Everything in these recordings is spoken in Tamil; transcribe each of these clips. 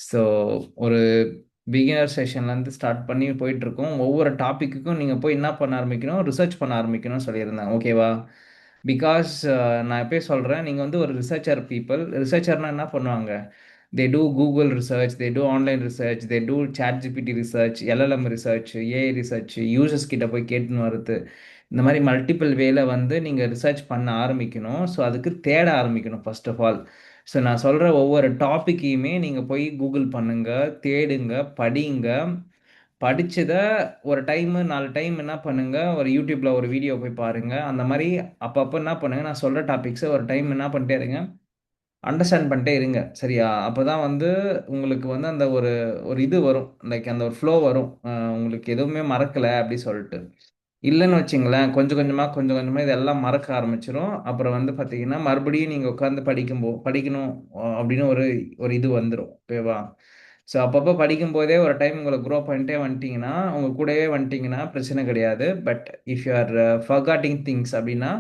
ஸோ ஒரு பிகினர் செஷன்லேருந்து ஸ்டார்ட் பண்ணி போயிட்டுருக்கோம். ஒவ்வொரு டாப்பிக்குக்கும் நீங்கள் போய் என்ன பண்ண ஆரம்பிக்கணும், ரிசர்ச் பண்ண ஆரம்பிக்கணும்னு சொல்லியிருந்தேன். ஓகேவா? பிகாஸ் நான் எப்பயே சொல்கிறேன், நீங்கள் வந்து ஒரு ரிசர்ச்சர் பீப்புள். ரிசர்ச்சர்னா என்ன பண்ணுவாங்க? They do Google research, they do online research, they do chat GPT research, LLM research, AI research, users கிட்ட போய் கேட்டுன்னு வருது. இந்த மாதிரி மல்டிபிள் வேல வந்து நீங்கள் ரிசர்ச் பண்ண ஆரம்பிக்கணும். ஸோ அதுக்கு தேட ஆரம்பிக்கணும் ஃபர்ஸ்ட் ஆஃப் ஆல். ஸோ நான் சொல்கிற ஒவ்வொரு டாப்பிக்கையுமே நீங்கள் போய் கூகுள் பண்ணுங்க, தேடுங்க, படிங்க. படிச்சத ஒரு டைமு 4 டைம் என்ன பண்ணுங்க, ஒரு யூடியூப்ல ஒரு வீடியோ போய் பாருங்க. அந்த மாதிரி அப்பப்போ என்ன பண்ணுங்க, நான் சொல்கிற டாபிக்ஸை ஒரு டைம் என்ன பண்ணிட்டே இருங்க, அண்டர்ஸ்டாண்ட் பண்ணிட்டே இருங்க. சரியா? அப்பதான் வந்து உங்களுக்கு வந்து அந்த ஒரு ஒரு இது வரும். லைக் அந்த ஒரு ஃப்ளோ வரும். உங்களுக்கு எதுவுமே மறக்கல அப்படி சொல்லிட்டு. இல்லன்னு வச்சுங்களேன், கொஞ்சம் கொஞ்சமா, கொஞ்சம் கொஞ்சமா இதெல்லாம் மறக்க ஆரம்பிச்சுரும். அப்புறம் வந்து பார்த்தீங்கன்னா, மறுபடியும் நீங்க உட்கார்ந்து படிக்கணும் அப்படின்னு ஒரு ஒரு இது வந்துரும். ஓகேவா? ஸோ அப்பப்போ படிக்கும்போதே ஒரு டைம் உங்கள க்ரோ பண்ணிட்டே வந்துட்டீங்கன்னா, உங்க கூடவே வந்துட்டீங்கன்னா பிரச்சனை கிடையாது. But if you are forgetting things அப்படின்னா,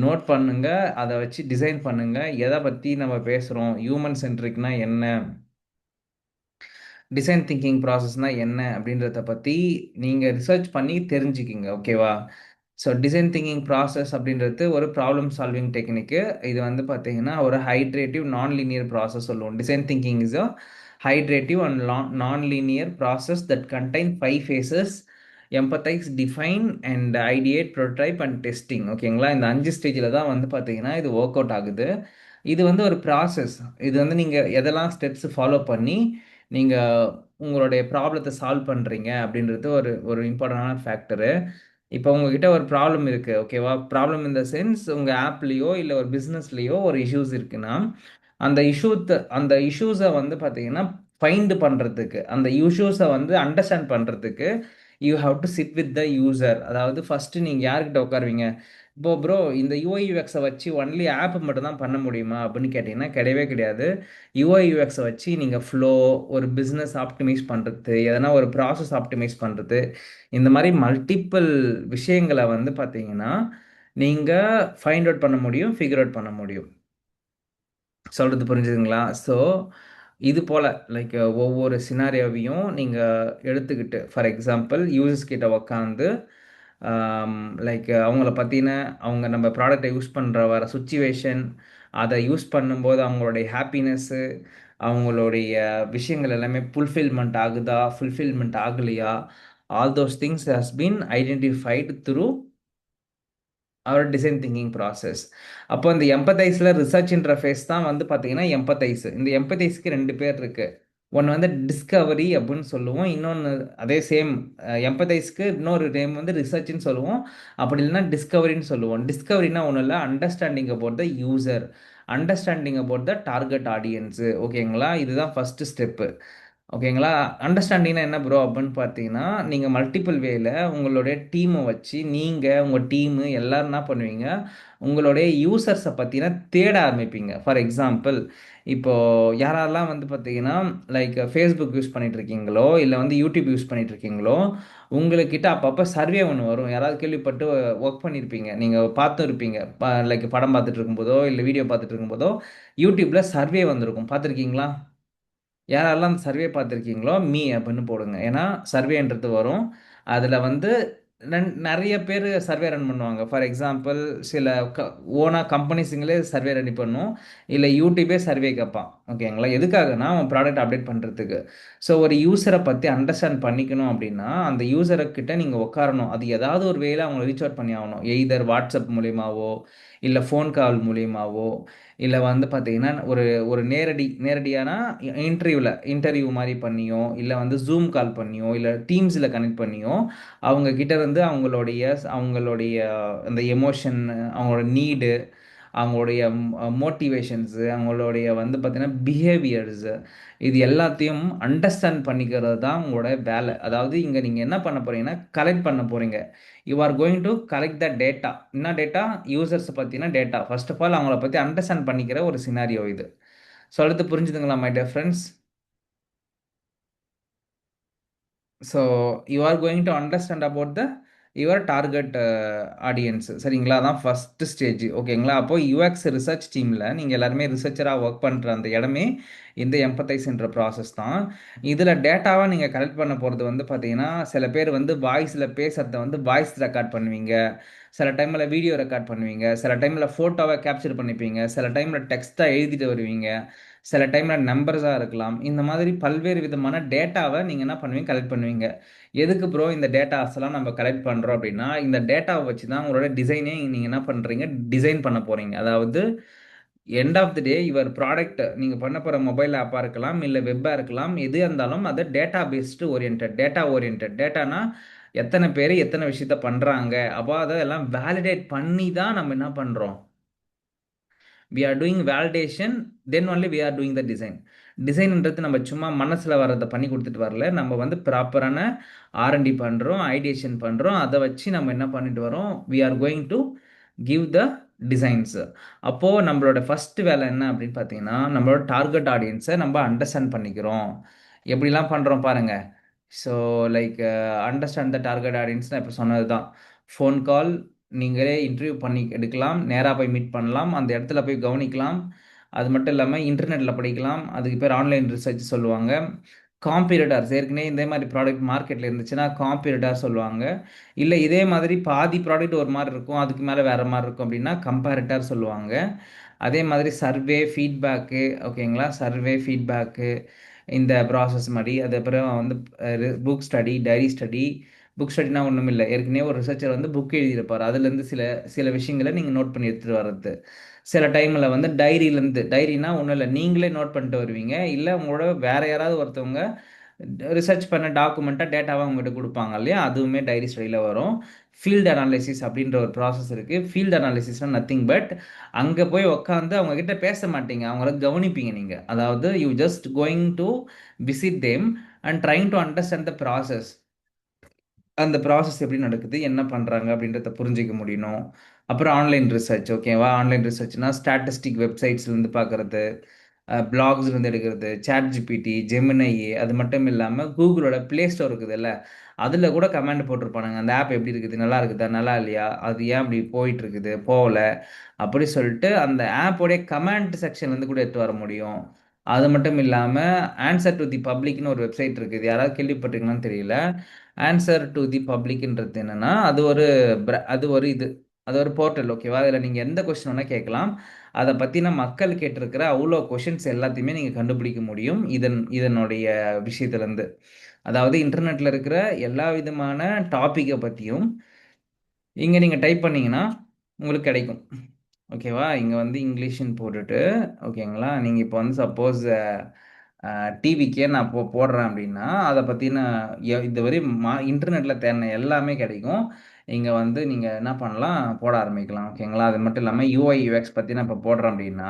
நோட் பண்ணுங்க. அத வச்சு டிசைன் பண்ணுங்க. எத பத்தி நம்ம பேசுறோம்? ஹியூமன் சென்ட்ரிக்னா என்ன? டிசைன் திங்கிங் ப்ராசஸ்னா என்ன அப்படின்றத பற்றி நீங்கள் ரிசர்ச் பண்ணி தெரிஞ்சுக்கிங்க. ஓகேவா? ஸோ டிசைன் திங்கிங் ப்ராசஸ் அப்படின்றது ஒரு ப்ராப்ளம் சால்விங் டெக்னிக்கு. இது வந்து பார்த்தீங்கன்னா ஒரு ஹைட்ரேட்டிவ் நான் லீனியர் ப்ராசஸ் சொல்லுவோம். Design thinking is a iterative and non linear process that contain 5 phases: empathise, define and ideate, prototype and testing. ஓகேங்களா? இந்த 5 ஸ்டேஜில் தான் வந்து பார்த்தீங்கன்னா இது ஒர்க் அவுட் ஆகுது. இது வந்து ஒரு ப்ராசஸ். இது வந்து நீங்கள் எதெல்லாம் ஸ்டெப்ஸ் ஃபாலோ பண்ணி நீங்கள் உங்களுடைய ப்ராப்ளத்தை சால்வ் பண்ணுறீங்க அப்படின்றது ஒரு ஒரு இம்பார்ட்டண்டான ஃபேக்டரு. இப்போ உங்ககிட்ட ஒரு ப்ராப்ளம் இருக்குது. ஓகேவா? ப்ராப்ளம் இன் த சென்ஸ் உங்கள் ஆப்லேயோ இல்லை ஒரு பிஸ்னஸ்லேயோ ஒரு இஷ்யூஸ் இருக்குன்னா, அந்த இஷ்யூஸை வந்து பார்த்தீங்கன்னா ஃபைண்ட் பண்ணுறதுக்கு, அந்த இஷ்யூஸை வந்து அண்டர்ஸ்டாண்ட் பண்ணுறதுக்கு you have to sit with the user. அதாவது ஃபஸ்ட்டு நீங்கள் யார்கிட்ட உட்காருவீங்க? இப்போ ப்ரோ இந்த யூஐ யூஎக்ஸை வச்சு ஒன்லி ஆப் மட்டும் தான் பண்ண முடியுமா அப்படின்னு கேட்டிங்கன்னா கிடையவே கிடையாது. யூஐ யூஎக்ஸை வச்சு நீங்கள் ஃப்ளோ, ஒரு பிஸ்னஸ் ஆப்டிமைஸ் பண்ணுறது, எதனா ஒரு ப்ராசஸ் ஆப்டிமைஸ் பண்ணுறது, இந்த மாதிரி மல்டிப்பிள் விஷயங்களை வந்து பார்த்தீங்கன்னா நீங்கள் ஃபைண்ட் அவுட் பண்ண முடியும், ஃபிகர் அவுட் பண்ண முடியும். சொல்கிறது புரிஞ்சுதுங்களா? ஸோ இது போல் லைக் ஒவ்வொரு சினாரியோவையும் நீங்கள் எடுத்துக்கிட்டு, ஃபார் எக்ஸாம்பிள் யூசர்ஸ் கிட்ட உக்காந்து லைக் அவங்கள பற்றின, அவங்க நம்ம ப்ராடக்டை யூஸ் பண்ணுற வர சுச்சுவேஷன், அதை யூஸ் பண்ணும்போது அவங்களுடைய ஹாப்பினஸ்ஸு, அவங்களுடைய விஷயங்கள் எல்லாமே ஃபுல்ஃபில்மெண்ட் ஆகுதா, ஃபுல்ஃபில்மெண்ட் ஆகலையா, all those things has been identified through our design thinking process. அப்போ இந்த எம்பத்தைஸில் ரிசர்ச் இன்டர்ஃபேஸ் தான் வந்து பார்த்தீங்கன்னா எம்பத்தைஸ். இந்த எம்பத்தைஸ்க்கு 2 பேர் இருக்கு. ஒன்று வந்து டிஸ்கவரி அப்படின்னு சொல்லுவோம். இன்னொன்று அதே சேம் எம்பத்தைஸ்க்கு இன்னொரு நேம் வந்து ரிசர்ச்னு சொல்லுவோம். அப்படி இல்லைன்னா டிஸ்கவரின்னு சொல்லுவோம். டிஸ்கவரினா ஒன்றும் இல்லை, understanding about the user, understanding about the target audience. ஓகேங்களா? இதுதான் ஃபர்ஸ்ட் ஸ்டெப்பு. ஓகேங்களா? அண்டர்ஸ்டாண்டிங்னா என்ன ப்ரோ அப்படின்னு பார்த்தீங்கன்னா, நீங்கள் மல்டிபிள் வேல உங்களுடைய டீமை வச்சு நீங்கள் உங்கள் டீமு எல்லாரும் என்ன பண்ணுவீங்க, உங்களுடைய யூசர்ஸை பற்றின தேட ஆரம்பிப்பீங்க. ஃபார் எக்ஸாம்பிள் இப்போது யாரெல்லாம் வந்து பார்த்தீங்கன்னா லைக் ஃபேஸ்புக் யூஸ் பண்ணிட்டு இருக்கீங்களோ, இல்லை வந்து யூடியூப் யூஸ் பண்ணிட்டு இருக்கீங்களோ, உங்கள்கிட்ட அப்பப்போ சர்வே ஒன்று வரும். யாராவது கேள்விப்பட்டு ஒர்க் பண்ணியிருப்பீங்க, நீங்கள் பார்த்தும் இருப்பீங்க. லைக் படம் பார்த்துட்டு இருக்கும்போதோ இல்லை வீடியோ பார்த்துட்டு இருக்கும்போதோ யூடியூப்பில் சர்வே வந்திருக்கும். பார்த்துருக்கீங்களா? யாரெல்லாம் அந்த சர்வே பார்த்துருக்கீங்களோ அப்படின்னு போடுங்க. ஏன்னா சர்வேன்றது வரும். அதில் வந்து நிறைய பேர் சர்வே ரன் பண்ணுவாங்க. ஃபார் எக்ஸாம்பிள் சில ஓனாக கம்பெனிஸுங்களே சர்வே ரெடி பண்ணும். இல்லை யூடியூபே சர்வே கேட்பான். ஓகேங்களா? எதுக்காகனா அவன் ப்ராடக்ட் அப்டேட் பண்ணுறதுக்கு. ஸோ ஒரு யூசரை பற்றி அண்டர்ஸ்டாண்ட் பண்ணிக்கணும் அப்படின்னா அந்த யூசரை கிட்ட நீங்கள் உட்காரணும். அது ஏதாவது ஒரு வேலை அவங்களை ரீச் அவுட் பண்ணி ஆகணும். எய்தர் வாட்ஸ்அப் மூலியமாவோ, இல்லை ஃபோன் கால் மூலியமாவோ, இல்லை வந்து பார்த்தீங்கன்னா ஒரு ஒரு நேரடியான இன்டர்வியூ மாதிரி பண்ணியோ, இல்லை வந்து ஜூம் கால் பண்ணியோ, இல்லை டீம்ஸில் கனெக்ட் பண்ணியோ அவங்க கிட்ட இருந்து அவங்களுடைய அந்த எமோஷன், அவங்களோட நீடு, அவங்களுடைய மோட்டிவேஷன்ஸு, அவங்களுடைய வந்து பார்த்தீங்கன்னா பிஹேவியர்ஸு, இது எல்லாத்தையும் அண்டர்ஸ்டாண்ட் பண்ணிக்கிறது தான் உங்களோட வேலை. அதாவது இங்கே நீங்கள் என்ன பண்ண போறீங்கன்னா கலெக்ட் பண்ண போறீங்க. You are going to collect the data. என்ன டேட்டா? யூசர்ஸை பற்றின டேட்டா. ஃபர்ஸ்ட் ஆஃப் ஆல் அவங்கள பற்றி அண்டர்ஸ்டாண்ட் பண்ணிக்கிற ஒரு சினாரியோ இது. சொல்றது புரிஞ்சுதுங்களா my dear friends? So you are going to understand about the your target audience. சரிங்களா? அதான் ஃபர்ஸ்ட் ஸ்டேஜ். ஓகேங்களா? அப்போ யுஎக்ஸ் ரிசர்ச் டீம்ல நீங்க எல்லாருமே ரிசர்ச்சரா ஒர்க் பண்ற அந்த இடமே இந்த எம்பத்தைஸ்ன்ற ப்ராசஸ் தான். இதுல டேட்டாவா நீங்க கலெக்ட் பண்ண போறது வந்து பாத்தீங்கன்னா, சில பேர் வந்து வாய்ஸ்ல பேசுறத வந்து வாய்ஸ் ரெக்கார்ட் பண்ணுவீங்க. சில டைம்ல வீடியோ ரெக்கார்ட் பண்ணுவீங்க. சில டைம்ல ஃபோட்டோவா கேப்சர் பண்ணிப்பீங்க. சில டைம்ல டெக்ஸ்ட்டா எழுதிட்டு வருவீங்க. சில டைம்ல நம்பர்ஸா இருக்கலாம். இந்த மாதிரி பல்வேறு விதமான டேட்டாவ நீங்க என்ன பண்ணுவீங்க? கலெக்ட் பண்ணுவீங்க. எதுக்கு ப்ரோ இந்த டேட்டாஸ்லாம் நம்ம கலெக்ட் பண்றோம் அப்படின்னா, இந்த டேட்டாவ வச்சு தான் உங்களோட டிசைனே நீங்க என்ன பண்றீங்க? டிசைன் பண்ண போறீங்க. அதாவது end of the day your product நீங்க பண்ண போற மொபைல் ஆப்பா இருக்கலாம், இல்ல வெப்பா இருக்கலாம். எதுவா இருந்தாலும் அது data based oriented, data oriented. டேட்டானா எத்தன பேரு எத்தன விஷயத்த பண்றாங்க. அப்போ அதெல்லாம் வேலிடேட் பண்ணி தான் நம்ம என்ன பண்றோம்? we are doing validation, then only we are doing the design. டிசைன்ன்றது நம்ம சும்மா மனசுல வர்றத பண்ணி கொடுத்துட்டு வரல. நம்ம வந்து ப்ராப்பரான ஆர்என்டி பண்றோம், ஐடியேஷன் பண்றோம். அதை வச்சு நம்ம என்ன பண்ணிட்டு வரோம்? we are going to give the designs. அப்போ நம்மளோட ஃபர்ஸ்ட் வேலை என்ன அப்படின்னு பார்த்தீங்கன்னா, நம்மளோட டார்கெட் ஆடியன்ஸை நம்ம அண்டர்ஸ்டாண்ட் பண்ணிக்கிறோம். எப்படிலாம் பண்றோம் பாருங்க. So like understand the target ஆடியன்ஸ்னா இப்போ சொன்னது தான். ஃபோன் கால் நீங்களே இன்டர்வியூ பண்ணி எடுக்கலாம். நேராக போய் மீட் பண்ணலாம். அந்த இடத்துல போய் கவனிக்கலாம். அது மட்டும் இல்லாமல் இன்டர்நெட்டில் படிக்கலாம். அதுக்கு பேர் ஆன்லைன் ரிசர்ச் சொல்லுவாங்க. காம்பீரிட்டர்ஸ் ஏற்கனவே இதே மாதிரி ப்ராடக்ட் மார்க்கெட்டில் இருந்துச்சுன்னா காம்பீரிட்டர் சொல்லுவாங்க. இல்லை இதே மாதிரி பாதி ப்ராடக்ட் ஒரு மாதிரி இருக்கும், அதுக்கு மேலே வேறு மாதிரி இருக்கும் அப்படின்னா கம்பேரிட்டர் சொல்லுவாங்க. அதே மாதிரி சர்வே ஃபீட்பேக்கு. ஓகேங்களா? சர்வே ஃபீட்பேக்கு இந்த ப்ராசஸ் மாதிரி. அதுக்கப்புறம் வந்து book study, diary study. Book ஸ்டடினா ஒன்றும் இல்லை, ஏற்கனவே ஒரு ரிசர்ச்சர் வந்து புக் எழுதியிருப்பார், அதுலேருந்து சில சில விஷயங்களை நீங்கள் நோட் பண்ணி எடுத்துகிட்டு வர்றது. சில டைமில் வந்து டைரியிலேருந்து, டைரினா ஒன்றும் இல்லை, நீங்களே நோட் பண்ணிட்டு வருவீங்க. இல்லை உங்களோட வேற யாராவது ஒருத்தவங்க ரிசர்ச் பண்ண டாக்குமெண்ட்டாக டேட்டாவாக உங்ககிட்ட கொடுப்பாங்க இல்லையா, அதுவுமே டைரி ஸ்டடியில் வரும். ஃபீல்டு அனாலிசிஸ் அப்படின்ற ஒரு ப்ராசஸ் இருக்குது. ஃபீல்டு அனாலிசிஸ்னால் நத்திங் பட் அங்கே போய் உட்காந்து அவங்க கிட்ட பேச மாட்டீங்க, அவங்கள கவனிப்பீங்க நீங்கள். அதாவது you just going to visit them and trying to understand the process. அந்த ப்ராசஸ் எப்படி நடக்குது, என்ன பண்ணுறாங்க அப்படின்றத புரிஞ்சிக்க முடியணும். அப்புறம் ஆன்லைன் ரிசர்ச். ஓகேவா? ஆன்லைன் ரிசர்ச்னா ஸ்டாட்டிஸ்டிக் வெப்சைட்ஸ்லேருந்து பார்க்குறது, பிளாக்ஸ்லேருந்து எடுக்கிறது, சாட் ஜிபிடி, ஜெமினை. அது மட்டும் இல்லாமல் கூகுளோட ப்ளே ஸ்டோர் இருக்குதுல்ல, அதில் கூட கமெண்ட் போட்டிருப்பானுங்க. அந்த ஆப் எப்படி இருக்குது, நல்லா இருக்குதா, நல்லா இல்லையா, அது ஏன் அப்படி போயிட்டு இருக்குது, போகல அப்படி சொல்லிட்டு அந்த ஆப்போடைய கமெண்ட் செக்ஷன்லேருந்து கூட எடுத்து வர முடியும். அது மட்டும் இல்லாமல் ஆன்சர் டு தி பப்ளிக்னு ஒரு வெப்சைட் இருக்குது, யாராவது கேள்விப்பட்டிருக்கீங்களான்னு தெரியல. ஆன்சர் டு தி பப்ளிக்ன்றது என்னன்னா, அது ஒரு அது ஒரு போர்ட்டல். ஓகேவா? அதில் நீங்கள் எந்த கொஸ்டின் வேணால் கேட்கலாம். அதை பற்றின மக்கள் கேட்டிருக்கிற அவ்வளோ கொஷின்ஸ் எல்லாத்தையுமே நீங்கள் கண்டுபிடிக்க முடியும் இதனுடைய விஷயத்துலேருந்து. அதாவது இன்டர்நெட்டில் இருக்கிற எல்லா விதமான டாப்பிக்கை பற்றியும் இங்கே நீங்கள் டைப் பண்ணீங்கன்னா உங்களுக்கு கிடைக்கும். ஓகேவா? இங்கே வந்து இங்கிலீஷ்னு போட்டுட்டு, ஓகேங்களா, நீங்கள் இப்போ வந்து சப்போஸ் டிவிக்கே நான் போடுறேன் அப்படின்னா அதை பற்றின இதுவரை இன்டர்நெட்டில் தேடின எல்லாமே கிடைக்கும். இங்கே வந்து நீங்கள் என்ன பண்ணலாம், போட ஆரம்பிக்கலாம். ஓகேங்களா? அது மட்டும் இல்லாமல் யூஐ யூஎக்ஸ் பற்றி நான் இப்போ போடுறேன் அப்படின்னா,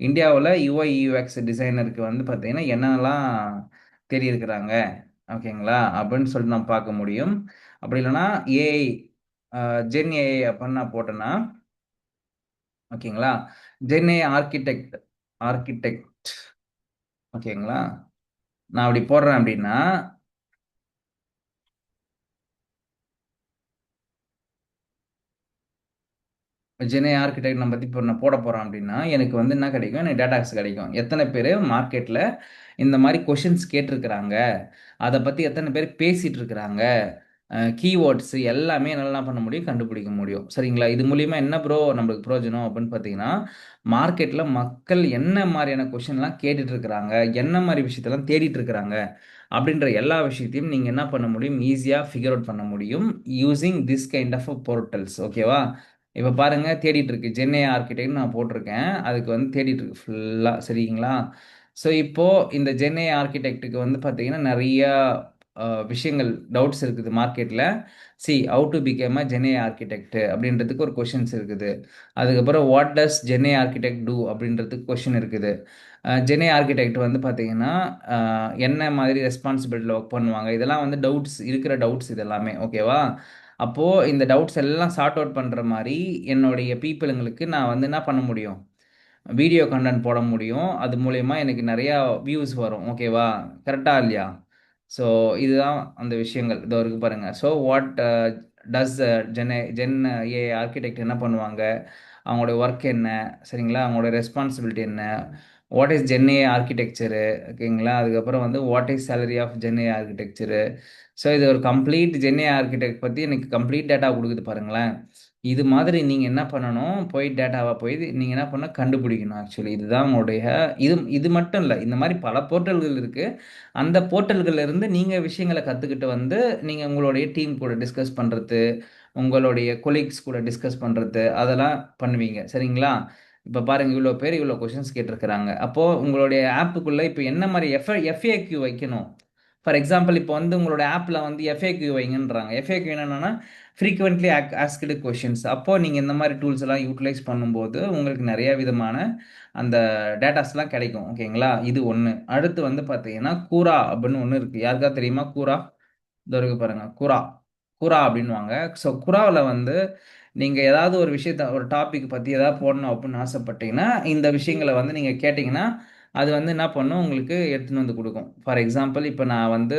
இந்தியாவில் யூஐ யூஎக்ஸ் டிசைனருக்கு வந்து பார்த்தீங்கன்னா என்னென்னலாம் தெரியிருக்கிறாங்க, ஓகேங்களா, அப்படின்னு சொல்லிட்டு நான் பார்க்க முடியும். அப்படி இல்லைன்னா ஏஐ, ஜென் ஏஐ அப்படின்னு நான் போட்டேன்னா, ஓகேங்களா, ஜென் ஏஐ ஆர்கிடெக்ட், ஆர்கிடெக்ட், ஓகேங்களா, நான் அப்படி போடுறேன் அப்படின்னா ஜெனே ஆர்கிடெக்ட் நம்ம பற்றி இப்போ நான் போட போகிறேன் அப்படின்னா எனக்கு வந்து என்ன கிடைக்கும்? எனக்கு டேட்டாஸ் கிடைக்கும். எத்தனை பேர் மார்க்கெட்டில் இந்த மாதிரி கொஷின்ஸ் கேட்டிருக்கிறாங்க, அதை பற்றி எத்தனை பேர் பேசிகிட்டு இருக்கிறாங்க, கீவேர்ட்ஸ் எல்லாமே என்னெல்லாம் பண்ண முடியும், கண்டுபிடிக்க முடியும். சரிங்களா? இது மூலிமா என்ன ப்ரோ நம்மளுக்கு பிரயோஜனம் அப்படின்னு பார்த்தீங்கன்னா, மார்க்கெட்டில் மக்கள் என்ன மாதிரியான கொஷின்லாம் கேட்டுட்டு இருக்கிறாங்க, என்ன மாதிரி விஷயத்தெல்லாம் தேடிட்டு இருக்கிறாங்க அப்படின்ற எல்லா விஷயத்தையும் நீங்கள் என்ன பண்ண முடியும், ஈஸியாக ஃபிகர் அவுட் பண்ண முடியும் using this kind of portals. ஓகேவா? இப்போ பாருங்க, தேடிட்டு இருக்கு ஜென்ஏ ஆர்கிடெக்ட் நான் போட்டிருக்கேன், அதுக்கு வந்து தேடிட்டு இருக்கு ஃபுல்லாக. சரிங்களா? ஸோ இப்போ இந்த ஜென்ஏ ஆர்கிடெக்ட்டுக்கு வந்து பார்த்தீங்கன்னா நிறைய விஷயங்கள், டவுட்ஸ் இருக்குது மார்க்கெட்டில். See how to become a Gen AI architect அப்படின்றதுக்கு ஒரு கொஷின்ஸ் இருக்குது. அதுக்கப்புறம் what does Gen AI architect do அப்படின்றதுக்கு கொஷின் இருக்குது. ஜெனே ஆர்கிடெக்ட் வந்து பார்த்தீங்கன்னா என்ன மாதிரி ரெஸ்பான்சிபிலிட்டியில் ஒர்க் பண்ணுவாங்க, இதெல்லாம் வந்து டவுட்ஸ் இருக்கிற டவுட்ஸ் இதெல்லாமே. ஓகேவா? அப்போது இந்த டவுட்ஸ் எல்லாம் சார்ட் அவுட் பண்ணுற மாதிரி என்னுடைய பீப்புளுங்களுக்கு நான் வந்து என்ன பண்ண முடியும், வீடியோ கண்டென்ட் போட முடியும். அது மூலயமா எனக்கு நிறையா வியூஸ் வரும். ஓகேவா? கரெக்டாக இல்லையா? ஸோ இதுதான் அந்த விஷயங்கள் இதோ இருக்கு பாருங்கள். So what does Gen A architect என்ன பண்ணுவாங்க, அவங்களோட ஒர்க் என்ன, சரிங்களா, அவங்களோட ரெஸ்பான்சிபிலிட்டி என்ன, what is Gen A architecture, ஓகேங்களா, அதுக்கப்புறம் வந்து what is salary of Gen A architecture. So இது ஒரு கம்ப்ளீட் ஜென் ஏ ஆர்கிடெக்ட் பற்றி எனக்கு கம்ப்ளீட் டேட்டா கொடுக்குது பாருங்களேன். இது மாதிரி நீங்கள் என்ன பண்ணணும், போய் டேட்டாவை போய் நீங்கள் என்ன பண்ண கண்டுபிடிக்கணும். ஆக்சுவலி இதுதான் உங்களுடைய இது இது மட்டும் இல்லை, இந்த மாதிரி பல போர்ட்டல்கள் இருக்குது. அந்த போர்ட்டல்கள்ல இருந்து நீங்கள் விஷயங்களை கற்றுக்கிட்டு வந்து நீங்கள் உங்களுடைய டீம் கூட டிஸ்கஸ் பண்ணுறது, உங்களுடைய கொலீக்ஸ் கூட டிஸ்கஸ் பண்ணுறது, அதெல்லாம் பண்ணுவீங்க, சரிங்களா. இப்போ பாருங்கள், இவ்வளோ பேர் இவ்வளோ கொஷின்ஸ் கேட்டிருக்கிறாங்க. அப்போது உங்களுடைய ஆப்புக்குள்ளே இப்போ என்ன மாதிரி எஃப்ஏக்யூ வைக்கணும். ஃபார் எக்ஸாம்பிள், இப்போ வந்து உங்களோட ஆப்பில் வந்து எஃப்ஏக்யூ வைங்கன்றாங்க. எஃப்ஏக்யூ என்னென்னா ஃப்ரீக்வெண்ட்லி ஆஸ்க்டு கொஷின்ஸ். அப்போது நீங்கள் இந்த மாதிரி டூல்ஸ் எல்லாம் யூட்டிலைஸ் பண்ணும்போது உங்களுக்கு நிறைய விதமான அந்த டேட்டாஸ்லாம் கிடைக்கும், ஓகேங்களா. இது ஒன்று. அடுத்து வந்து பார்த்தீங்கன்னா கூரா அப்படின்னு ஒன்று இருக்குது. யாருக்கா தெரியுமா கூரா? இதோ இருக்கு பாருங்க, குரா. குரா அப்படின்வாங்க. ஸோ குராவில் வந்து நீங்கள் ஏதாவது ஒரு விஷயத்த, ஒரு டாபிக் பற்றி ஏதாவது போடணும் அப்படின்னு ஆசைப்பட்டீங்கன்னா, இந்த விஷயங்களை வந்து நீங்கள் கேட்டிங்கன்னா அது வந்து என்ன பண்ணும், உங்களுக்கு எடுத்துன்னு வந்து கொடுக்கும். ஃபார் எக்ஸாம்பிள், இப்போ நான் வந்து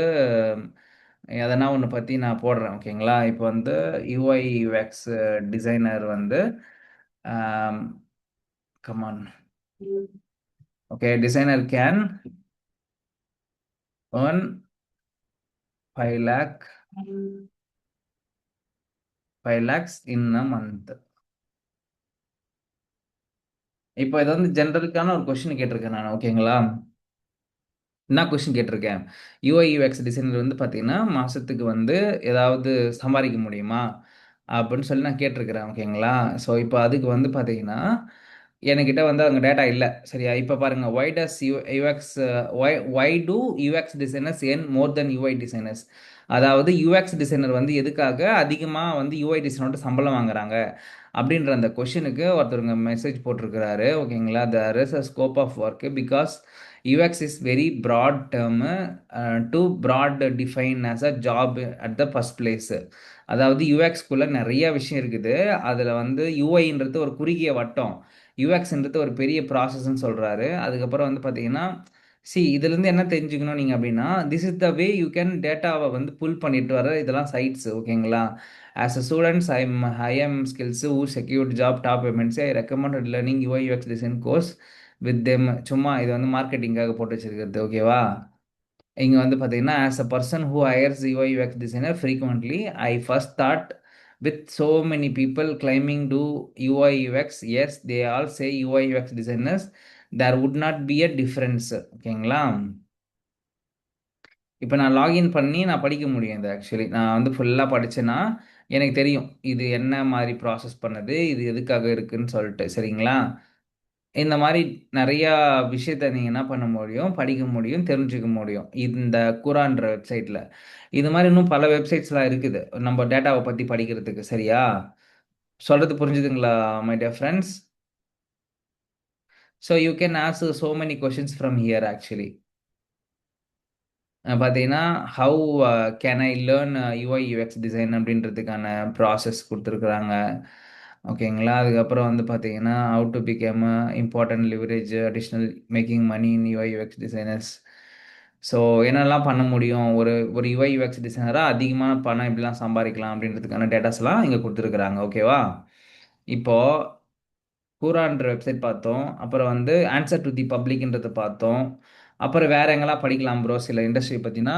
எதனா ஒன்று பற்றி நான் போடுறேன், ஓகேங்களா. இப்போ வந்து யூஐ யூஎக்ஸ் டிசைனர் வந்து come on, okay, designer can earn 5 lakh 5 lakhs in a month. இப்போ இது வந்து ஜென்ரலுக்கான ஒரு கொஸ்டின் கேட்டிருக்கேன் நான், ஓகேங்களா. என்ன கொஸ்டின் கேட்டிருக்கேன், யூஐ யூஎக்ஸ் டிசைனர் வந்து பார்த்தீங்கன்னா மாதத்துக்கு வந்து ஏதாவது சம்பாதிக்க முடியுமா அப்படின்னு சொல்லி நான் கேட்டிருக்கிறேன், ஓகேங்களா. ஸோ இப்போ அதுக்கு வந்து பார்த்தீங்கன்னா என்கிட்ட வந்து அங்கே டேட்டா இல்லை, சரியா. இப்போ பாருங்க, why does UX why do UX designers earn more than UI designers. அதாவது யூஎக்ஸ் டிசைனர் வந்து எதுக்காக அதிகமாக வந்து யூஐ டிசைனரோட சம்பளம் வாங்குறாங்க அப்படின்ற அந்த கொஷினுக்கு ஒருத்தருங்க மெசேஜ் போட்டிருக்கிறாரு, ஓகேங்களா. there is a scope of work because UX is very broad term, too broad define as a job at the first place. அதாவது யூஎக்ஸ்குள்ளே நிறைய விஷயம் இருக்குது. அதில் வந்து யூஐன்றது ஒரு குறுகிய வட்டம், யூஎக்ஸ்ன்றது ஒரு பெரிய ப்ராசஸ்ன்னு சொல்கிறாரு. அதுக்கப்புறம் வந்து பார்த்தீங்கன்னா இதுலேருந்து என்ன தெரிஞ்சுக்கணும் நீங்கள் அப்படின்னா, this is the way you can டேட்டாவை வந்து புல் பண்ணிட்டு வர இதெல்லாம் சைட்ஸ், ஓகேங்களா. As a students I'm skills uh secured job top payments I recommended learning UI UX design course with them. சும்மா இது வந்து மார்க்கெட்டிங்காக போட்டு வச்சிருக்கிறது, ஓகேவா. இங்கே வந்து பார்த்தீங்கன்னா, as a person who Haier's UI UX designer frequently, I first thought with so many people claiming do UI UX, yes, they all say UI UX designers, there would not be a difference, ஓகேங்களா. இப்போ நான் லாகின் பண்ணி நான் படிக்க முடியும். இது ஆக்சுவலி நான் வந்து ஃபுல்லாக படித்தேன்னா எனக்கு தெரியும் இது என்ன மாதிரி ப்ராசஸ் பண்ணுது, இது எதுக்காக இருக்குன்னு சொல்லிட்டு, சரிங்களா. இந்த மாதிரி நிறையா விஷயத்த நீங்கள் என்ன பண்ண முடியும், படிக்க முடியும், தெரிஞ்சுக்க முடியும் இந்த குரான்ற வெப்சைட்டில். இது மாதிரி இன்னும் பல வெப்சைட்ஸ்லாம் இருக்குது நம்ம டேட்டாவை பற்றி படிக்கிறதுக்கு, சரியா. சொல்கிறது புரிஞ்சுதுங்களா my dear friends? So you can ask so many questions from here actually. பார்த்தீங்கன்னா how can I learn UI UX design அப்படின்றதுக்கான ப்ராசஸ் கொடுத்துருக்குறாங்க, ஓகேங்களா. அதுக்கப்புறம் வந்து பார்த்தீங்கன்னா how to become important leverage additional making money in UI UX designers. So என்னெல்லாம் பண்ண முடியும், ஒரு ஒரு யூஐ யூஎக்ஸ் டிசைனராக அதிகமான பணம் எப்படிலாம் சம்பாதிக்கலாம் அப்படின்றதுக்கான டேட்டாஸ்லாம் இங்கே கொடுத்துருக்குறாங்க, ஓகேவா. இப்போது கூரான்ற வெப்சைட் பார்த்தோம், அப்புறம் வந்து ஆன்சர் டு தி பப்ளிக்ன்றதை பார்த்தோம். அப்புறம் வேற எங்கெல்லாம் படிக்கலாம் ப்ரோ சில இண்டஸ்ட்ரி பற்றினா,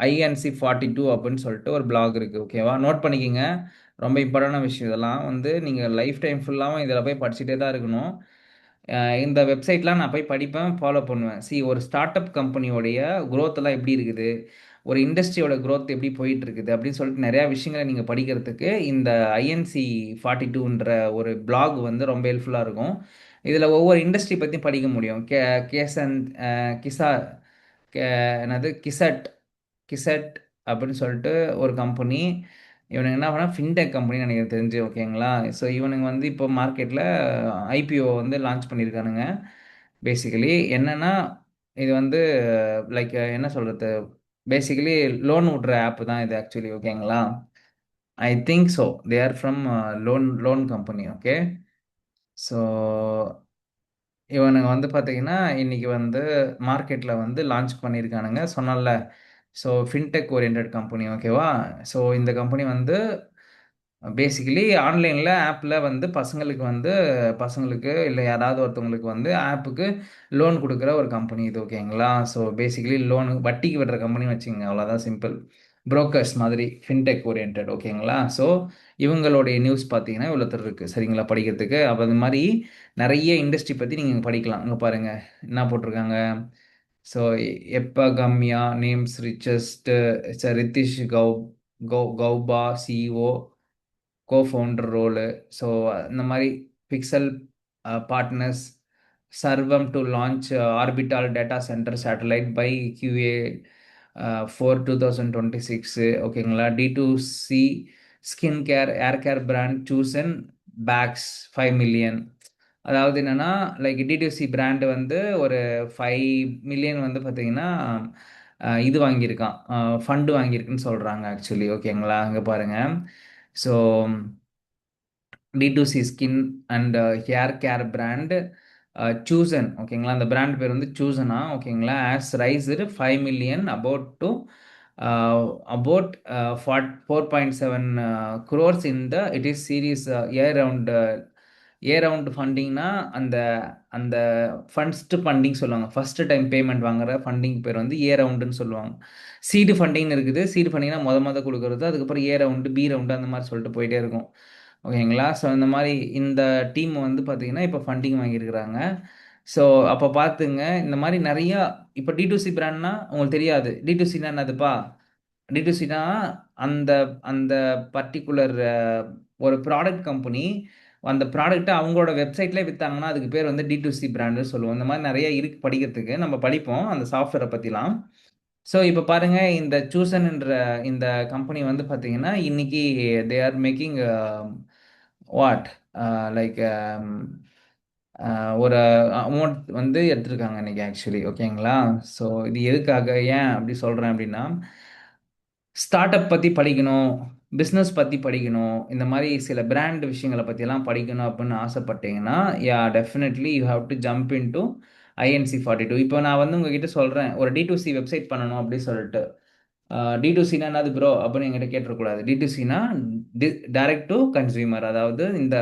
INC42 அப்படின்னு சொல்லிட்டு ஒரு பிளாக் இருக்குது, ஓகேவா. நோட் பண்ணிக்கிங்க, ரொம்ப இம்பார்ட்டண்டான விஷயம். இதெல்லாம் வந்து நீங்கள் லைஃப் டைம் ஃபுல்லாகவும் இதில் போய் படிச்சுட்டே தான் இருக்கணும். இந்த வெப்சைட்லாம் நான் போய் படிப்பேன், ஃபாலோ பண்ணுவேன். ஒரு ஸ்டார்ட் அப் கம்பெனியோடைய growth எல்லாம் எப்படி இருக்குது, ஒரு இண்டஸ்ட்ரியோட growth எப்படி போயிட்டு இருக்குது அப்படின்னு சொல்லிட்டு நிறையா விஷயங்களை நீங்கள் படிக்கிறதுக்கு இந்த INC42ன்ற ஒரு பிளாக் வந்து ரொம்ப ஹெல்ப்ஃபுல்லாக இருக்கும். இதில் ஒவ்வொரு இண்டஸ்ட்ரி பற்றியும் படிக்க முடியும். கேசன் கிசா கே என்னது கிசட் கிசட் அப்படின்னு சொல்லிட்டு ஒரு கம்பெனி. இவனுங்க என்ன பண்ணால் ஃபின்டெக் கம்பெனின்னு எனக்கு தெரிஞ்சு, ஓகேங்களா. ஸோ இவனுங்க வந்து இப்போ மார்க்கெட்டில் ஐபிஓ வந்து லான்ச் பண்ணியிருக்கானுங்க. பேசிக்கலி என்னென்னா இது வந்து லைக் என்ன சொல்கிறது, பேசிக்கலி லோன் விட்ற ஆப் தான் இது ஆக்சுவலி, ஓகேங்களா. I think so they are from loan company, okay. So இவனுங்க வந்து பார்த்தீங்கன்னா இன்னைக்கு வந்து மார்க்கெட்டில் வந்து லான்ச் பண்ணியிருக்கானுங்க, சொன்னல. ஸோ ஃபின்டெக் ஓரியன்ட் கம்பெனி, ஓகேவா. ஸோ இந்த கம்பெனி வந்து பேசிக்கலி ஆன்லைனில் ஆப்பில் வந்து பசங்களுக்கு இல்லை யாராவது ஒருத்தவங்களுக்கு வந்து ஆப்புக்கு லோன் கொடுக்குற ஒரு கம்பெனி இது, ஓகேங்களா? ஸோ பேசிக்கலி லோன் வட்டிக்கு விடுற கம்பெனி வச்சுக்கோங்க, அவ்வளோதான் சிம்பிள். புரோக்கர்ஸ் மாதிரி ஃபின்டெக் ஓரியன்ட், ஓகேங்களா? ஸோ இவங்களுடைய நியூஸ் பார்த்தீங்கன்னா இவ்வளோ இருக்குது, சரிங்களா, படிக்கிறதுக்கு. அப்போ அது மாதிரி நிறைய இண்டஸ்ட்ரி பற்றி நீங்கள் படிக்கலாம். இங்கே பாருங்கள் என்ன போட்டிருக்காங்க. ஸோ எப்பகம்யா நேம்ஸ் ரிச்சஸ்ட் ரித்திஷ் கௌபா சிஇஓ கோஃபவுண்டர் ரோலு. ஸோ இந்த மாதிரி Pixxel partners Sarvam to launch orbital data centre satellite by QA 4/2026, ஓகேங்களா? D2C skin care air care brand சூசன் பேக்ஸ் 5 மில்லியன். அதாவது என்னன்னா, லைக் D2C பிராண்டு வந்து ஒரு 5 மில்லியன் வந்து பார்த்தீங்கன்னா இது வாங்கியிருக்கான், ஃபண்டு வாங்கியிருக்குன்னு சொல்கிறாங்க ஆக்சுவலி, ஓகேங்களா? அங்கே பாருங்கள். So D2C skin and hair care brand சூசன், ஓகேங்களா? அந்த பிராண்ட் பேர் வந்து சூசனா, ஓகேங்களா? As raised 5 million about 4.7 crores in the it is series A round ஃபண்டிங்னா அந்த அந்த ஃபர்ஸ்ட் ஃபண்டிங் சொல்லுவாங்க. ஃபர்ஸ்ட் டைம் பேமெண்ட் வாங்குற ஃபண்டிங் பேர் வந்து ஏ ரவுண்டுன்னு சொல்லுவாங்க. சீடு ஃபண்டிங்னு இருக்குது. சீடு ஃபண்டிங்னா மொதல் கொடுக்கறது, அதுக்கப்புறம் ஏ ரவுண்டு பி ரவுண்டு அந்த மாதிரி சொல்லிட்டு போயிட்டே இருக்கும், ஓகேங்களா? ஸோ இந்த மாதிரி இந்த டீம் வந்து பார்த்தீங்கன்னா இப்போ ஃபண்டிங் வாங்கியிருக்கிறாங்க. ஸோ அப்போ பார்த்துங்க, இந்த மாதிரி நிறையா. இப்போ D2C பிராண்ட்னா உங்களுக்கு தெரியாது. D2Cனா என்னதுப்பா? D2Cனா அந்த அந்த பர்டிகுலர் ஒரு ப்ராடக்ட் கம்பெனி அந்த ப்ராடக்ட்டை அவங்களோட வெப்சைட்லேயே விற்றாங்கன்னா அதுக்கு பேர் வந்து D2C பிராண்டுன்னு சொல்லுவோம். இந்த மாதிரி நிறைய இருக்கு படிக்கிறதுக்கு, நம்ம படிப்போம் அந்த சாஃப்ட்வேரை பற்றிலாம். ஸோ இப்போ பாருங்க, இந்த சூசன்ன்ற இந்த கம்பெனி வந்து பார்த்தீங்கன்னா இன்னைக்கு they are making what like ஒரு அமௌண்ட் வந்து எடுத்திருக்காங்க இன்னைக்கு ஆக்சுவலி, ஓகேங்களா? ஸோ இது எதுக்காக ஏன் அப்படி சொல்கிறேன் அப்படின்னா, ஸ்டார்ட் அப் பற்றி படிக்கணும், பிஸ்னஸ் பற்றி படிக்கணும், இந்த மாதிரி சில பிராண்ட் விஷயங்களை பற்றியெல்லாம் படிக்கணும் அப்படின்னு ஆசைப்பட்டீங்கன்னா, yeah definitely you have to jump in to INC42. இப்போ நான் வந்து உங்ககிட்ட சொல்கிறேன் ஒரு D2C வெப்சைட் பண்ணணும் அப்படின்னு சொல்லிட்டு. D2Cனா என்னது ப்ரோ அப்படின்னு என்கிட்ட கேட்டுறக்கூடாது. D2Cனா டைரக்ட் டு கன்சியூமர். அதாவது இந்த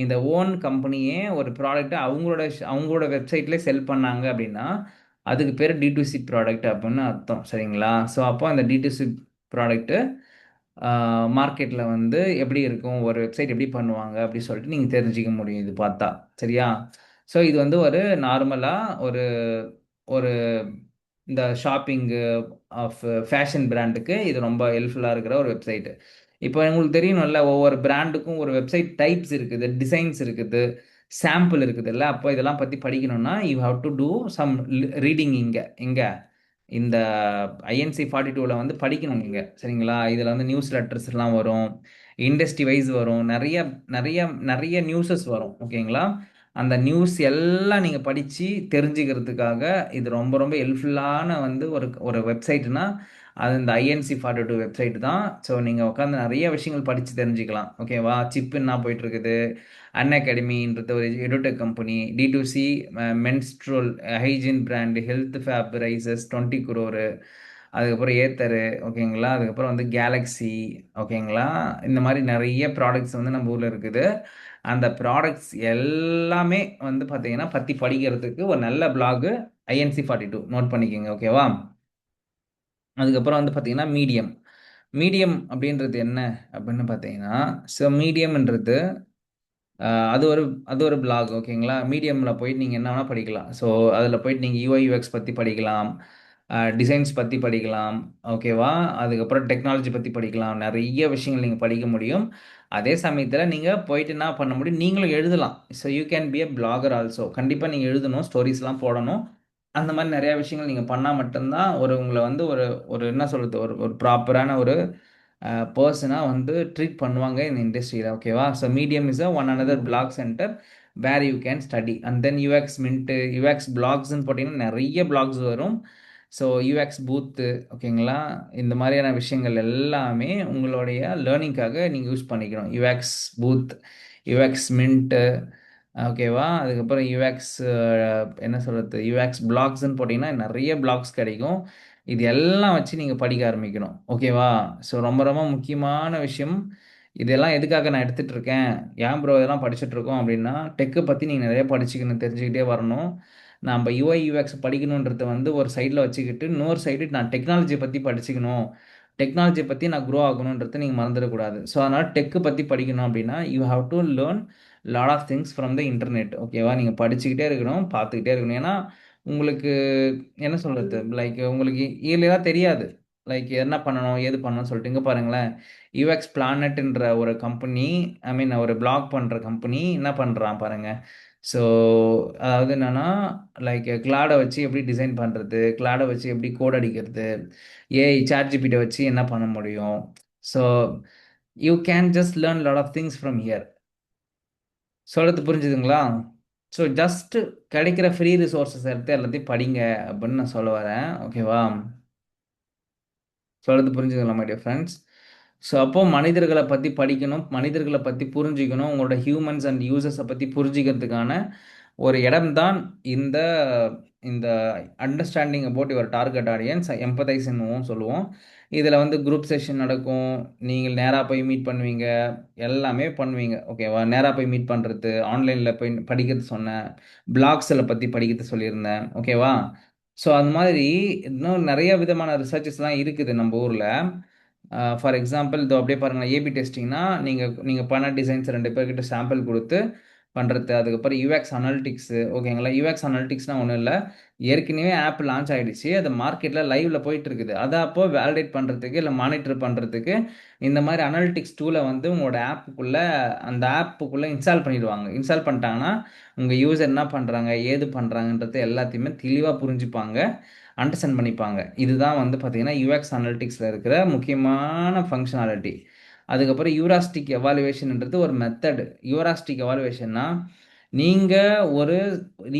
இந்த ஓன் கம்பெனியே ஒரு ப்ராடக்ட்டை அவங்களோட வெப்சைட்லேயே செல் பண்ணாங்க அப்படின்னா அதுக்கு பேர் D2C ப்ராடக்ட் அப்படின்னு அர்த்தம், சரிங்களா? ஸோ அப்போ அந்த D2C ப்ராடக்ட்டு மார்க்கெட்டில் வந்து எப்படி இருக்கும், ஒரு வெப்சைட் எப்படி பண்ணுவாங்க அப்படி சொல்லிட்டு நீங்கள் தெரிஞ்சிக்க முடியும் இது பார்த்தா, சரியா? ஸோ இது வந்து ஒரு நார்மலாக ஒரு இந்த ஷாப்பிங்கு ஆஃப் ஃபேஷன் பிராண்டுக்கு இது ரொம்ப ஹெல்ப்ஃபுல்லாக இருக்கிற ஒரு வெப்சைட்டு. இப்போ உங்களுக்கு தெரியணும்ல, ஒவ்வொரு பிராண்டுக்கும் ஒரு வெப்சைட் டைப்ஸ் இருக்குது, டிசைன்ஸ் இருக்குது, சாம்பிள் இருக்குதுல்ல. அப்போ இதெல்லாம் பற்றி படிக்கணும்னா you have to do some reading. இங்கே இந்த INC42வில் வந்து படிக்கணும் நீங்கள், சரிங்களா? இதில் வந்து நியூஸ் லெட்டர்ஸ்லாம் வரும், இண்டஸ்ட்ரி வைஸ் வரும், நிறைய நிறைய நிறைய நியூஸஸ் வரும், ஓகேங்களா? அந்த நியூஸ் எல்லாம் நீங்கள் படித்து தெரிஞ்சுக்கிறதுக்காக இது ரொம்ப ரொம்ப ஹெல்ப்ஃபுல்லான வந்து ஒரு ஒரு வெப்சைட்னா அது இந்த INC42 வெப்சைட் தான். ஸோ நீங்கள் உட்காந்து நிறைய விஷயங்கள் படித்து தெரிஞ்சுக்கலாம், ஓகேவா? சிப்பு என்ன போயிட்டுருக்குது, அன்அகாடமின்றது ஒரு edtech company, D2C menstrual hygiene brand Health Fab raises 20 crore, அதுக்கப்புறம் ஏத்தரு, ஓகேங்களா? அதுக்கப்புறம் வந்து கேலக்ஸி, ஓகேங்களா? இந்த மாதிரி நிறைய ப்ராடக்ட்ஸ் வந்து நம்ம ஊரில் இருக்குது. அந்த ப்ராடக்ட்ஸ் எல்லாமே வந்து பார்த்தீங்கன்னா பற்றி படிக்கிறதுக்கு ஒரு நல்ல பிளாகு INC42, நோட் பண்ணிக்கோங்க, ஓகேவா? அதுக்கப்புறம் வந்து பார்த்தீங்கன்னா மீடியம். மீடியம் அப்படின்றது என்ன அப்படின்னு பார்த்தீங்கன்னா, ஸோ மீடியம்ன்றது அது ஒரு பிளாக், ஓகேங்களா? மீடியமில் போயிட்டு நீங்கள் என்ன வேணால் படிக்கலாம். ஸோ அதில் போயிட்டு நீங்கள் UI UX பற்றி படிக்கலாம், டிசைன்ஸ் பற்றி படிக்கலாம், ஓகேவா? அதுக்கப்புறம் டெக்னாலஜி பற்றி படிக்கலாம், நிறைய விஷயங்கள் நீங்கள் படிக்க முடியும். அதே சமயத்தில் நீங்கள் போயிட்டு என்ன பண்ண முடியும், நீங்களும் எழுதலாம். So you can be a blogger also. கண்டிப்பாக நீங்கள் எழுதணும், ஸ்டோரிஸ்லாம் போடணும். அந்த மாதிரி நிறையா விஷயங்கள் நீங்கள் பண்ணால் மட்டும்தான் உங்களை வந்து ஒரு ஒரு என்ன சொல்கிறது, ஒரு ஒரு ப்ராப்பரான ஒரு பர்சனாக வந்து ட்ரீட் பண்ணுவாங்க இந்த இண்டஸ்ட்ரியில், ஓகேவா? So medium is one another blog centre where you can study. And then UX mint UX பிளாக்ஸ்ன்னு போட்டிங்கன்னா நிறைய பிளாக்ஸ் வரும். ஸோ UX பூத்து, ஓகேங்களா? இந்த மாதிரியான விஷயங்கள் எல்லாமே உங்களுடைய லேர்னிங்காக நீங்கள் யூஸ் பண்ணிக்கணும். UX பூத், UX மின்ட்டு, ஓகேவா? அதுக்கப்புறம் என்ன சொல்கிறது, UX பிளாக்ஸ்ன்னு போட்டிங்கன்னா நிறைய பிளாக்ஸ் கிடைக்கும். இது எல்லாம் வச்சு நீங்கள் படிக்க ஆரம்பிக்கணும், ஓகேவா? ஸோ ரொம்ப ரொம்ப முக்கியமான விஷயம் இதெல்லாம் எதுக்காக நான் எடுத்துட்டு இருக்கேன்? ஏன் ப்ரோ இதெல்லாம் படிச்சுட்டு இருக்கோம் அப்படின்னா, டெக்கை பற்றி நீங்கள் நிறைய படிச்சுக்கணும், தெரிஞ்சுக்கிட்டே வரணும். நம்ம யூஐ யூஎக்ஸ் படிக்கணுன்றத வந்து ஒரு சைடில் வச்சுக்கிட்டு, இன்னொரு சைடு நான் டெக்னாலஜி பற்றி படிச்சுக்கணும், டெக்னாலஜி பற்றி நான் க்ரோ ஆகணுன்றதை நீங்கள் மறந்துடக்கூடாது. ஸோ அதனால் டெக்கு பற்றி படிக்கணும் அப்படின்னா you have to learn lot of things from the internet. ஓகேவா? நீங்கள் படிச்சுக்கிட்டே இருக்கணும், பார்த்துக்கிட்டே இருக்கணும். ஏன்னா உங்களுக்கு என்ன சொல்கிறது, லைக் உங்களுக்கு இயர்லியராக தெரியாது லைக் என்ன பண்ணணும் ஏது பண்ணணும்னு சொல்லிட்டு. இங்கே பாருங்களேன், யூஎக்ஸ் பிளானட்ன்ற ஒரு கம்பெனி, ஐ மீன் ஒரு பிளாக் பண்ணுற கம்பெனி என்ன பண்ணுறான் பாருங்க. ஸோ அதாவது என்னன்னா, லைக் கிளாடை வச்சு எப்படி டிசைன் பண்ணுறது, கிளாடை வச்சு எப்படி கோட் அடிக்கிறது, ஏஐ சாட் ஜிபிட்ட வச்சு என்ன பண்ண முடியும். So you can just learn lot of things from here. சொல்கிறது புரிஞ்சுதுங்களா? ஸோ ஜஸ்ட் கிடைக்கிற ஃப்ரீ ரிசோர்ஸஸ் எடுத்து எல்லாத்தையும் படிங்க அப்படின்னு நான் சொல்ல வரேன். ஓகேவா? சொல்றது புரிஞ்சுக்கலாம் மை டியர் ஃப்ரெண்ட்ஸ். ஸோ அப்போ மனிதர்களை பற்றி படிக்கணும், மனிதர்களை பற்றி புரிஞ்சுக்கணும், உங்களோட ஹியூமன்ஸ் அண்ட் யூசர்ஸை பற்றி புரிஞ்சுக்கிறதுக்கான ஒரு இடம்தான் இந்த இந்த understanding about your target audience, எம்பத்தைஸ்ன்னு சொல்லுவோம். இதில் வந்து குரூப் செஷன் நடக்கும், நீங்கள் நேராக போய் மீட் பண்ணுவீங்க, எல்லாமே பண்ணுவீங்க. ஓகேவா? நேராக போய் மீட் பண்ணுறது, ஆன்லைனில் போய் படிக்கிறது சொன்னேன், பிளாக்ஸில் பற்றி படிக்கிறது சொல்லியிருந்தேன். ஓகேவா? ஸோ அந்த மாதிரி இன்னும் நிறைய விதமான ரிசர்ச்சஸ்லாம் இருக்குது நம்ம ஊரில். ஃபார் எக்ஸாம்பிள் இதோ அப்படியே பாருங்கள், ஏபி டெஸ்டிங்னா நீங்கள் பண்ண டிசைன்ஸ் ரெண்டு பேர்கிட்ட சாம்பிள் கொடுத்து பண்ணுறது. அதுக்கப்புறம் யூஎக்ஸ் அனாலிட்டிக்ஸு. ஓகேங்களா? யூஎக்ஸ் அனாலிட்டிக்ஸ்னால் ஒன்றும் இல்லை, ஏற்கனவே ஆப் லான்ச் ஆகிடுச்சு, அது மார்க்கெட்டில் லைவில் போயிட்டு இருக்குது, அதை அப்போ வேலிடேட் பண்ணுறதுக்கு இல்லை மானிட்டர் பண்ணுறதுக்கு இந்த மாதிரி அனாலிட்டிக்ஸ் டூலை வந்து உங்களோட ஆப்புக்குள்ளே, அந்த ஆப்புக்குள்ளே இன்ஸ்டால் பண்ணிடுவாங்க. இன்ஸ்டால் பண்ணிட்டாங்கன்னா உங்கள் யூசர் என்ன பண்ணுறாங்க ஏது பண்ணுறாங்கன்றது எல்லாத்தையுமே தெளிவாக புரிஞ்சுப்பாங்க, அண்டர்ஸ்டாண்ட் பண்ணிப்பாங்க. இதுதான் வந்து பார்த்தீங்கன்னா யூஎக்ஸ் அனாலிட்டிக்ஸில் இருக்கிற முக்கியமான ஃபங்க்ஷனாலிட்டி. அதுக்கப்புறம் யூராஸ்டிக் எவாலுவேஷன்ன்றது ஒரு மெத்தடு. யூராஸ்டிக் எவாலுவேஷன்னா நீங்கள் ஒரு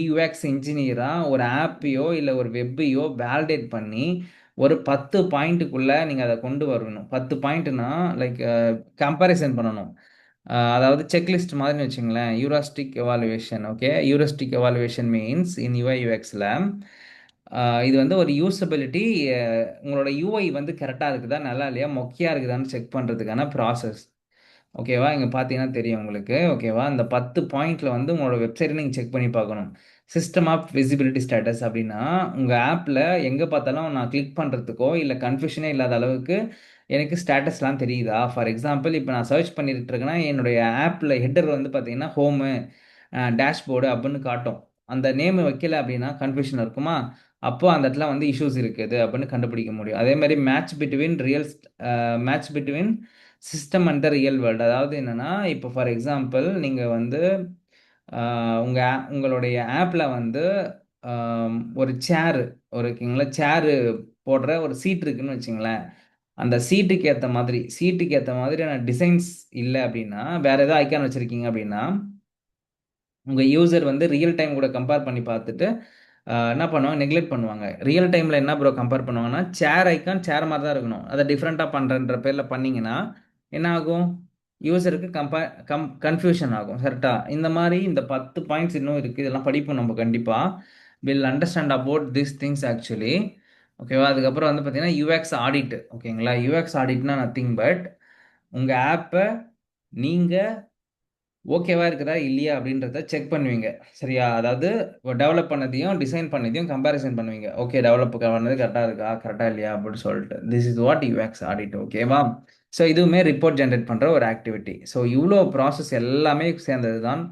யூஎக்ஸ் இன்ஜினியராக ஒரு ஆப்பையோ இல்லை ஒரு வெப்பையோ வேலிடேட் பண்ணி ஒரு 10 பாயிண்ட்டுக்குள்ளே நீங்கள் அதை கொண்டு வரணும். 10 பாயிண்ட்னா லைக் கம்பேரிசன் பண்ணணும். அதாவது செக்லிஸ்ட் மாதிரி வச்சுங்களேன், heuristic evaluation. Okay, heuristic evaluation means in UI யூஎக்ஸில் இது வந்து ஒரு யூசபிலிட்டி, உங்களோட யூஐ வந்து கரெக்டாக இருக்குதா நல்லா இல்லையா மொக்கையாக இருக்குதான்னு செக் பண்ணுறதுக்கான ப்ராசஸ். ஓகேவா? இங்கே பார்த்தீங்கன்னா தெரியும் உங்களுக்கு. ஓகேவா? அந்த 10 பாயிண்டில் வந்து உங்களோட வெப்சைட்டை நீங்கள் செக் பண்ணி பார்க்கணும். சிஸ்டம் ஆஃப் விசிபிலிட்டி ஸ்டேட்டஸ் அப்படின்னா உங்கள் ஆப்பில் எங்கே பார்த்தாலும் நான் கிளிக் பண்ணுறதுக்கோ இல்லை கன்ஃபியூஷனே இல்லாத அளவுக்கு எனக்கு ஸ்டேட்டஸ்லாம் தெரியுதா. ஃபார் எக்ஸாம்பிள் இப்போ நான் சர்ச் பண்ணிட்டு இருக்கேன்னா என்னுடைய ஆப்பில் ஹெட்டர் வந்து பார்த்தீங்கன்னா ஹோமு, டேஷ்போர்டு அப்படின்னு காட்டும். அந்த நேம் வைக்கல அப்படின்னா கன்ஃபியூஷன் இருக்குமா, அப்போ அந்த இடத்துல வந்து இஷ்யூஸ் இருக்குது அப்படின்னு கண்டுபிடிக்க முடியும். அதே மாதிரி match between system and the real world. அதாவது என்னென்னா இப்போ ஃபார் எக்ஸாம்பிள் நீங்கள் வந்து உங்களுடைய ஆப்பில் வந்து ஒரு சேரு, ஒரு ஓகேங்களா, சேரு போடுற ஒரு சீட் இருக்குன்னு வச்சுங்களேன். அந்த சீட்டுக்கு ஏற்ற மாதிரியான டிசைன்ஸ் இல்லை அப்படின்னா, வேற ஏதோ ஐக்கான் வச்சுருக்கீங்க அப்படின்னா உங்கள் யூசர் வந்து ரியல் டைம் கூட கம்பேர் பண்ணி பார்த்துட்டு என்ன பண்ணுவாங்க, நெக்லெக்ட் பண்ணுவாங்க. ரியல் டைமில் என்ன ப்ரோ கம்பேர் பண்ணுவாங்கன்னா, சேர் ஐக்கான் சேர் மாதிரி தான் இருக்கணும், அதை டிஃப்ரெண்ட்டாக பண்ணுறன்ற பேரில் பண்ணிங்கன்னா என்ன ஆகும், யூசருக்கு கன்ஃபியூஷன் ஆகும். கரெக்டாக? இந்த மாதிரி இந்த 10 பாயிண்ட்ஸ் இன்னும் இருக்குது, இதெல்லாம் படிப்போம் நம்ம கண்டிப்பாக. Will understand about this things actually. ஓகேவா? அதுக்கப்புறம் வந்து பார்த்தீங்கன்னா யூஎக்ஸ் ஆடிட். ஓகேங்களா? யூஎக்ஸ் ஆடிட்னா நத்திங் பட் உங்கள் ஆப்பை நீங்கள் ஓகேவா இருக்குதா இல்லையா அப்படின்றத செக் பண்ணுவீங்க. சரியா? அதாவது டெவலப் பண்ணதையும் டிசைன் பண்ணதையும் கம்பேரிசன் பண்ணுவீங்க. ஓகே, டெவலப் பண்ணது கரெக்டாக இருக்கா கரெக்டாக இல்லையா அப்படின்னு சொல்லிட்டு. This is what UX audit. ஓகேவா? ஸோ இதுவுமே ரிப்போர்ட் ஜென்ரேட் பண்ணுற ஒரு ஆக்டிவிட்டி. ஸோ இவ்வளோ ப்ராசஸ் எல்லாமே சேர்ந்தது தான்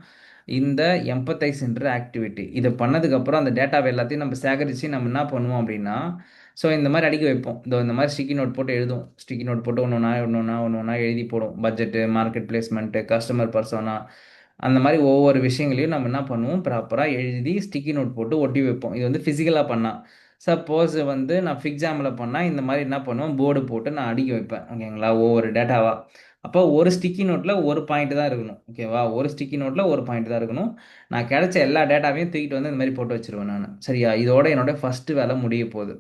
இந்த எம்பத்தைஸ்ன்ற ஆக்டிவிட்டி. இதை பண்ணதுக்கப்புறம் அந்த டேட்டாவை எல்லாத்தையும் நம்ம சேகரித்து நம்ம என்ன பண்ணுவோம் அப்படின்னா, ஸோ இந்த மாதிரி அடிக்க வைப்போம். இந்த மாதிரி ஸ்டிக்கி நோட் போட்டு எழுதுவோம். ஸ்டிக்கி நோட் போட்டு ஒன்று ஒன்றா எழுதி போடும். Budget, market placement, customer persona, அந்த மாதிரி ஒவ்வொரு விஷயங்களையும் நம்ம என்ன பண்ணுவோம், ப்ராப்பராக எழுதி ஸ்டிக்கி நோட் போட்டு ஒட்டி வைப்போம். இது வந்து ஃபிசிக்கலாக பண்ணால். சப்போஸ் வந்து நான் ஃபிக்ஸாமில் பண்ணால் இந்த மாதிரி என்ன பண்ணுவேன், போர்டு போட்டு நான் அடிக்க வைப்பேன். ஓகேங்களா? ஒவ்வொரு டேட்டாவாக. அப்போ ஒரு ஸ்டிக்கி நோட்டில் ஒரு பாயிண்ட் தான் இருக்கணும். ஓகேவா? ஒரு ஸ்டிக்கி நோட்டில் ஒரு பாயிண்ட் தான் இருக்கணும். நான் கிடைச்ச எல்லா டேட்டாவையும் தூக்கிட்டு வந்து இந்த மாதிரி போட்டு வச்சிருவேன் நான். சரியா? இதோட என்னோட ஃபஸ்ட்டு வேலை முடிய போகுது.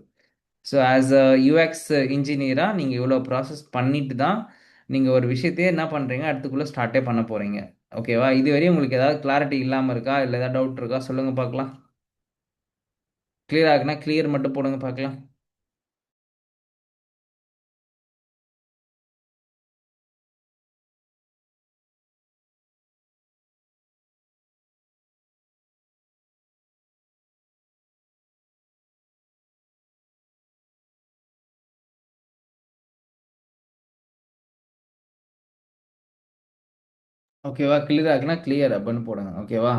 ஸோ ஆஸ் அ யூஎக்ஸ் இன்ஜினியராக நீங்கள் இவ்வளோ ப்ராசஸ் பண்ணிட்டு தான் நீங்கள் ஒரு விஷயத்தையே என்ன பண்ணுறீங்க அடுத்துக்குள்ளே ஸ்டார்ட்டே பண்ண போகிறீங்க. ஓகேவா? இதுவரையும் உங்களுக்கு ஏதாவது கிளாரிட்டி இல்லாமல் இருக்கா, இல்லை ஏதாவது டவுட் இருக்கா சொல்லுங்கள் பார்க்கலாம். கிளியர் ஆகுனா கிளியர் மட்டும் போடுங்க பார்க்கலாம். ஓகேவா? கிளியரா இருக்குன்னா கிளியர் அப்படின்னு போடுங்க. ஓகேவா?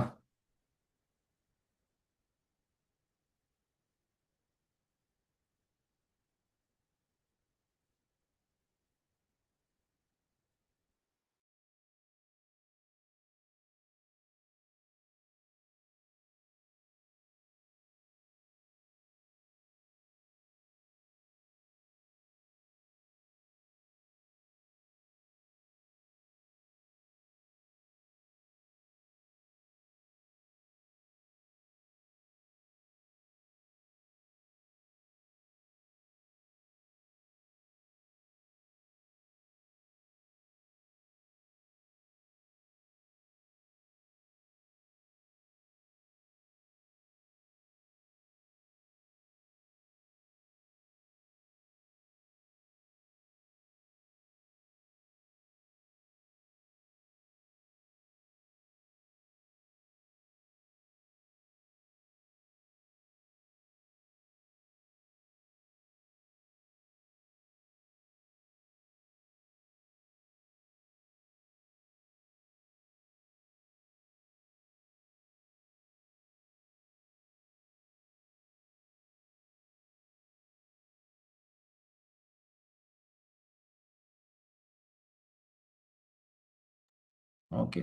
Okay.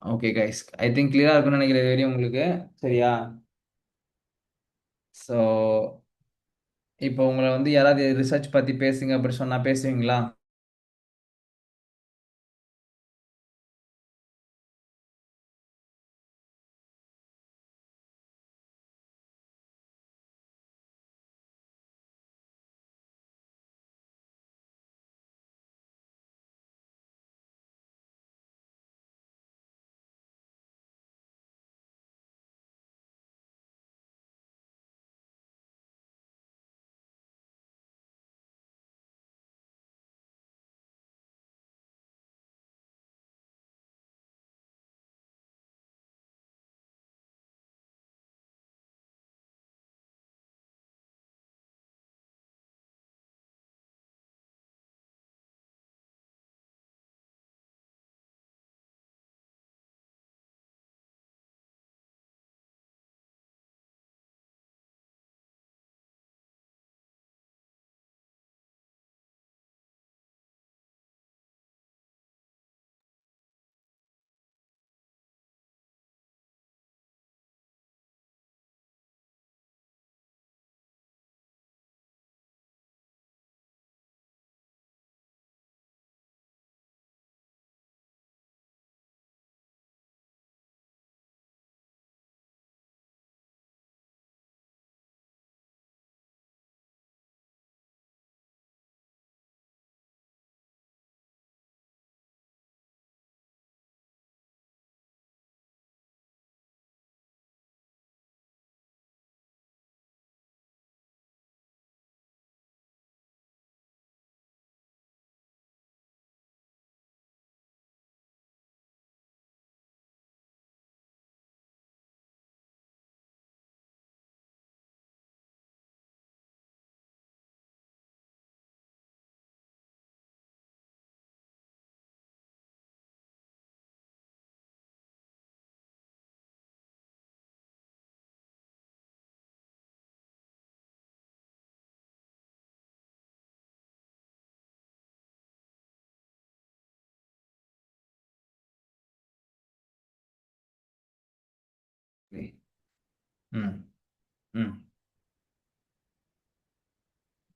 Okay guys. I think கிளியரா இருக்கும்னு நினைக்கிறேன் இது வரையும் உங்களுக்கு. சரியா? ஸோ இப்போ உங்கள வந்து யாராவது ரிசர்ச் பத்தி பேசுங்க அப்படி சொன்னா பேசுவீங்களா? ம். ம்.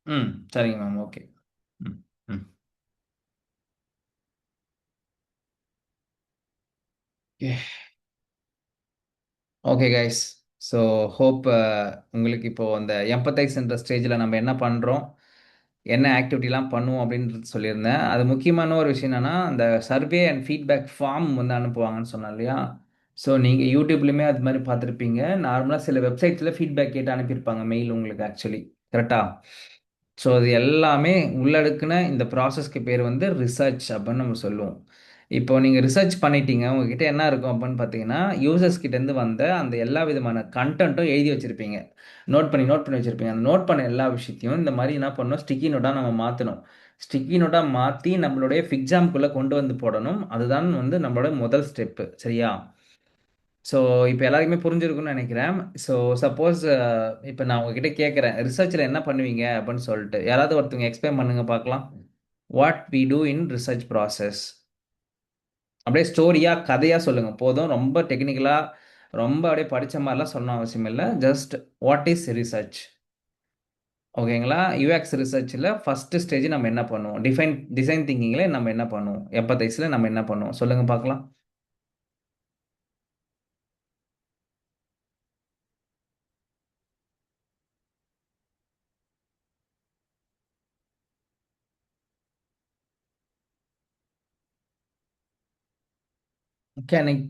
ம். சரிங்க மேம். ஓகே. ம். ம். Okay. Okay guys. So hope உங்களுக்கு இப்போ அந்த எம்பத்தைஸ்ன்ற ஸ்டேஜில் நம்ம என்ன பண்ணுறோம், என்ன ஆக்டிவிட்டிலாம் பண்ணுவோம் அப்படின்றது சொல்லியிருந்தேன். அது முக்கியமான ஒரு விஷயம் என்னன்னா, அந்த சர்வே அண்ட் ஃபீட்பேக் ஃபார்ம் வந்து அனுப்புவாங்கன்னு சொன்னேன் இல்லையா? ஸோ நீங்கள் யூடியூப்லேயுமே அது மாதிரி பார்த்துருப்பீங்க. நார்மலாக சில வெப்சைட்ஸில் ஃபீட்பேக் கேட்டு அனுப்பியிருப்பாங்க மெயில் உங்களுக்கு ஆக்சுவலி. கரெக்டா? ஸோ அது எல்லாமே உள்ளடக்குன இந்த ப்ராசஸ்க்கு பேர் வந்து ரிசர்ச் அப்படின்னு நம்ம சொல்லுவோம். இப்போ நீங்கள் ரிசர்ச் பண்ணிட்டீங்க, உங்ககிட்ட என்ன இருக்கும் அப்படின்னு பார்த்தீங்கன்னா, யூசர்ஸ் கிட்டேருந்து வந்த அந்த எல்லா விதமான கண்டென்ட்டும் எழுதி வச்சிருப்பீங்க. நோட் பண்ணி வச்சிருப்பீங்க. அந்த நோட் பண்ண எல்லா விஷயத்தையும் இந்த மாதிரி என்ன பண்ணணும், ஸ்டிக்கி நோட்டாக நம்ம மாற்றணும். ஸ்டிக்கி நோட்டா மாற்றி நம்மளுடைய ஃபிக்ஜாம்குள்ளே கொண்டு வந்து போடணும். அதுதான் வந்து நம்மளோட முதல் ஸ்டெப்பு. சரியா? ஸோ இப்போ எல்லாருக்குமே புரிஞ்சிருக்கும்னு நினைக்கிறேன். ஸோ சப்போஸ் இப்போ நான் உங்ககிட்ட கேட்குறேன், ரிசர்ச்சில் என்ன பண்ணுவீங்க அப்படின்னு சொல்லிட்டு யாராவது ஒருத்தவங்க எக்ஸ்பிளைன் பண்ணுங்க பார்க்கலாம். What we do in research process. அப்படியே ஸ்டோரியா கதையா சொல்லுங்க போதும். ரொம்ப டெக்னிக்கலா ரொம்ப அப்படியே படிச்ச மாதிரிலாம் சொல்லணும் அவசியம் இல்லை. Just what is research. ஓகேங்களா? யூஎக்ஸ் ரிசர்ச்சில் ஃபர்ஸ்ட் ஸ்டேஜ் நம்ம என்ன பண்ணுவோம்? டிசைன் திங்கிங்கில் நம்ம என்ன பண்ணுவோம்? எம்பத்தைஸில் நம்ம என்ன பண்ணுவோம்? சொல்லுங்க பார்க்கலாம்.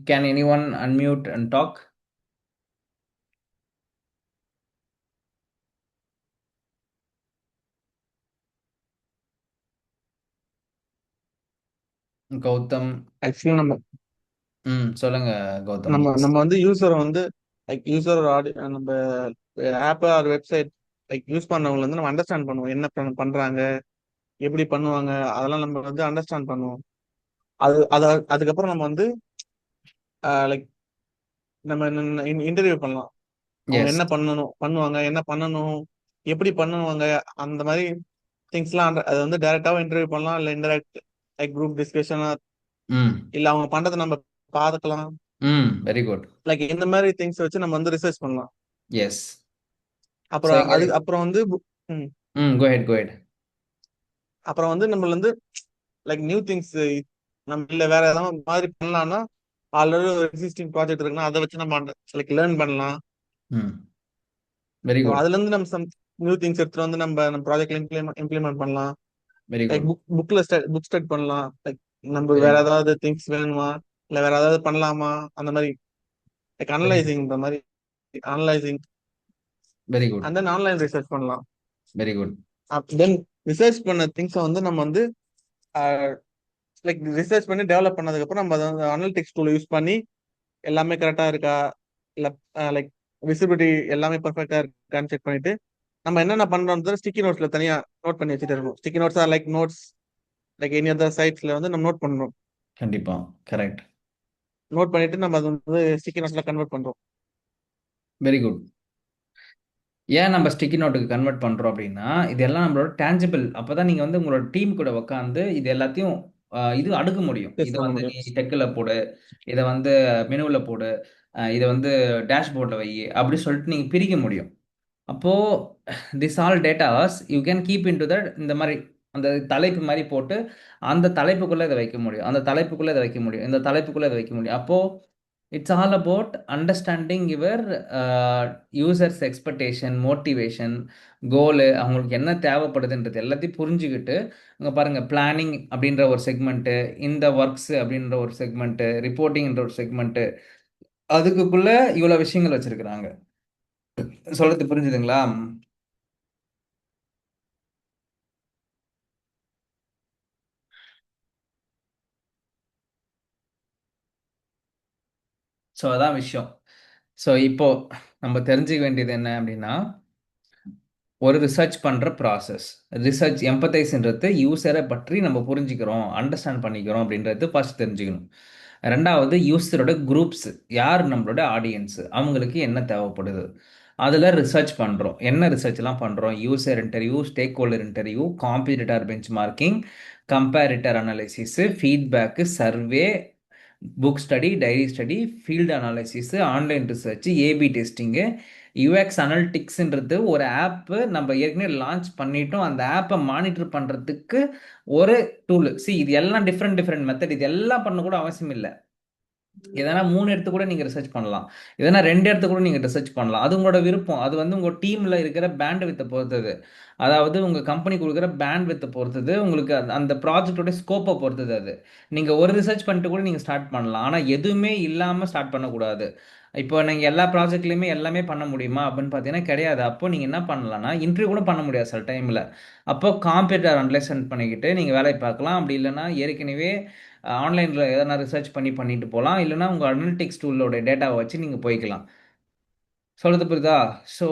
Can anyone unmute and talk? Gautam. Actually நம்ம சொல்லுங்க கௌதம். நம்ம எஸ். நம்ம வந்து யூசரை வந்து லைக் யூசர் ஆடி நம்ம app or website like use பண்ணவங்களை வந்து நம்ம அண்டர்ஸ்டாண்ட் பண்ணுவோம். என்ன பண்றாங்க, எப்படி பண்ணுவாங்க, அதெல்லாம் நம்ம வந்து அண்டர்ஸ்டாண்ட் பண்ணுவோம். அதுக்கப்புறம் நம்ம வந்து லைக் நம்ம இன்டர்வியூ பண்ணலாம். அவங்க எஸ். என்ன பண்ணுவாங்க, என்ன பண்ணணும், எப்படி பண்ணுவாங்க, அந்த மாதிரி திங்ஸ்லாம் அது வந்து டைரக்டாவும் இன்டர்வியூ பண்ணலாம், இல்லை இன்டெரக்ட் லைக் குரூப் டிஸ்கஷனா, ம். இல்லை அவங்க பண்றதை நம்ம பார்த்துக்கலாம். Very good. லைக் இந்த மாதிரி திங்ஸ் வச்சு நம்ம வந்து ரிசர்ச் பண்ணலாம். எஸ். ஸோ அப்புறம் இங்கே. அதுக்கு அப்புறம் வந்து ம், கோ ஹெட், கோ ஹெட். அப்புறம் வந்து நம்ம வந்து லைக் நியூ திங்ஸ் நம்ம இல்ல வேற ஏதாவது மாதிரி பண்ணலாம்னா ஆல்ரெடி ஒரு எக்ஸிஸ்டிங் ப்ராஜெக்ட் இருக்குன்னா அதை வச்சு நம்ம லைக் லேர்ன் பண்ணலாம். ம். Very So, good. அதுல இருந்து நம்ம சம் நியூ திங்ஸ் எடுத்துட்டு வந்து நம்ம ப்ராஜெக்ட்ல இம்ப்ளிமெண்ட் பண்ணலாம். Very like good. Book study பண்ணலாம். லைக் நம்ம வெரி வேற குட். ஏதாவது திங்ஸ் வேணுமா, இல்ல வேற ஏதாவது பண்ணலாமா, அந்த மாதிரி லைக் வெரி அனலைசிங் இந்த மாதிரி analysing very good. And then online research பண்ணலாம். Very good. தென் ரிசர்ச் பண்ண திங்ஸை வந்து நம்ம வந்து லைக் ரிசர்ச் பண்ணி டெவலப் பண்ணதுக்கு அப்புறம் நம்ம அதை வந்து அனலிட்டிக்ஸ் டூல் யூஸ் பண்ணி எல்லாமே கரெக்டா இருக்கா, இல்ல லைக் விசிபிலிட்டி எல்லாமே பர்ஃபெக்டா இருக்கான்னு செக் பண்ணிட்டு நம்ம என்னென்ன பண்றோம்ன்றது ஸ்டிக்கி நோட்ஸ்ல தனியா நோட் பண்ணி வச்சுட்டு இருக்கணும். Sticky notes or like notes like any other சைட்ஸ்ல வந்து நம்ம நோட் பண்ணணும். கண்டிப்பா. கரெக்ட். நோட் பண்ணிட்டு நம்ம அது வந்து ஸ்டிக்கி நோட்ஸ்ல கன்வெர்ட் பண்றோம். Very good. ஏன் நம்ம ஸ்டிக்கி நோட்டுக்கு கன்வெர்ட் பண்ணுறோம் அப்படின்னா, இதெல்லாம் நம்மளோட டேஞ்சபிள். அப்போ தான் நீங்கள் வந்து உங்களோட டீம் கூட உட்காந்து இது எல்லாத்தையும் இது அடுக்க முடியும். டெஸ்ட் இதை பண்ண வந்து முடியும். நீ டெக்கில் போடு, இதை வந்து மெனுவில் போடு, இதை வந்து டேஷ்போர்டில் வை, அப்படி சொல்லிட்டு நீங்கள் பிரிக்க முடியும். அப்போது this all datas you can keep in to that. இந்த மாதிரி அந்த தலைப்பு மாதிரி போட்டு அந்த தலைப்புக்குள்ளே இதை வைக்க முடியும், அந்த தலைப்புக்குள்ளே இதை வைக்க முடியும், இந்த தலைப்புக்குள்ளே இதை வைக்க முடியும். அப்போது it's all about understanding your users expectation, motivation, goal, அவங்களுக்கு என்ன தேவைப்படுதுன்றது எல்லாத்தையும் புரிஞ்சுக்கிட்டு இங்கே பாருங்கள், பிளானிங் அப்படின்ற ஒரு செக்மெண்ட்டு, இந்த ஒர்க்ஸு அப்படின்ற ஒரு செக்மெண்ட்டு, ரிப்போர்ட்டிங்ன்ற ஒரு செக்மெண்ட்டு, அதுக்குள்ளே இவ்வளோ விஷயங்கள் வச்சுருக்குறாங்க. சொல்றது புரிஞ்சுதுங்களா? ஸோ அதான் விஷயம். ஸோ இப்போ நம்ம தெரிஞ்சுக்க வேண்டியது என்ன அப்படின்னா, ஒரு ரிசர்ச் பண்ணுற ப்ராசஸ். ரிசர்ச் எம்பத்தைஸ்ன்றது யூஸரை பற்றி நம்ம புரிஞ்சுக்கிறோம், அண்டர்ஸ்டாண்ட் பண்ணிக்கிறோம் அப்படின்றது ஃபர்ஸ்ட் தெரிஞ்சுக்கணும். ரெண்டாவது யூஸரோட குரூப்ஸ், யார் நம்மளோட ஆடியன்ஸு, அவங்களுக்கு என்ன தேவைப்படுது, அதில் ரிசர்ச் பண்ணுறோம். என்ன ரிசர்ச்லாம் பண்ணுறோம்? User interview, stakeholder interview, competitor benchmarking, comparator analysis, feedback, survey, book study, diary study, field analysis, online research, AB testing, UX அனலிட்டிக்ஸ்ன்றது ஒரு ஆப்பு நம்ம ஏற்கனவே லான்ச் பண்ணிட்டோம். அந்த ஆப்பை மானிட்டர் பண்ணுறதுக்கு ஒரு டூல். இது எல்லாம் டிஃப்ரெண்ட் டிஃப்ரெண்ட் மெத்தட். இது எல்லாம் பண்ண கூட அவசியம் இல்லை. எதனா 3 எடுத்து கூட நீங்கள் ரிசர்ச் பண்ணலாம். எதனா 2 எடுத்து கூட நீங்கள் ரிசர்ச் பண்ணலாம். அது உங்களோட விருப்பம். அது வந்து உங்கள் டீமில் இருக்கிற பேண்ட் வித்தை பொறுத்தது. அதாவது உங்கள் கம்பெனி கொடுக்குற பேண்ட் வித்தை பொறுத்தது. உங்களுக்கு அந்த ப்ராஜெக்டோட ஸ்கோப்பை பொறுத்தது அது. நீங்கள் ஒரு ரிசர்ச் பண்ணிட்டு கூட நீங்கள் ஸ்டார்ட் பண்ணலாம். ஆனால் எதுவுமே இல்லாமல் ஸ்டார்ட் பண்ணக்கூடாது. இப்போ நீங்கள் எல்லா ப்ராஜெக்ட்லையுமே எல்லாமே பண்ண முடியுமா அப்படின்னு பார்த்தீங்கன்னா கிடையாது. அப்போ நீங்கள் என்ன பண்ணலாம்னா, இன்டர்வியூ கூட பண்ண முடியாது சில டைமில். அப்போ காம்பேட்டர் அனலைசன் பண்ணிக்கிட்டு நீங்கள் வேலையை பார்க்கலாம். அப்படி இல்லைன்னா ஏற்கனவே ஆன்லைனில் எதனா ரிசர்ச் பண்ணிட்டு போகலாம். இல்லைன்னா உங்கள் அனலிட்டிக்ஸ் டூலோட டேட்டாவை வச்சு நீங்கள் போய்க்கலாம். சொல்கிறது புரியுதா? So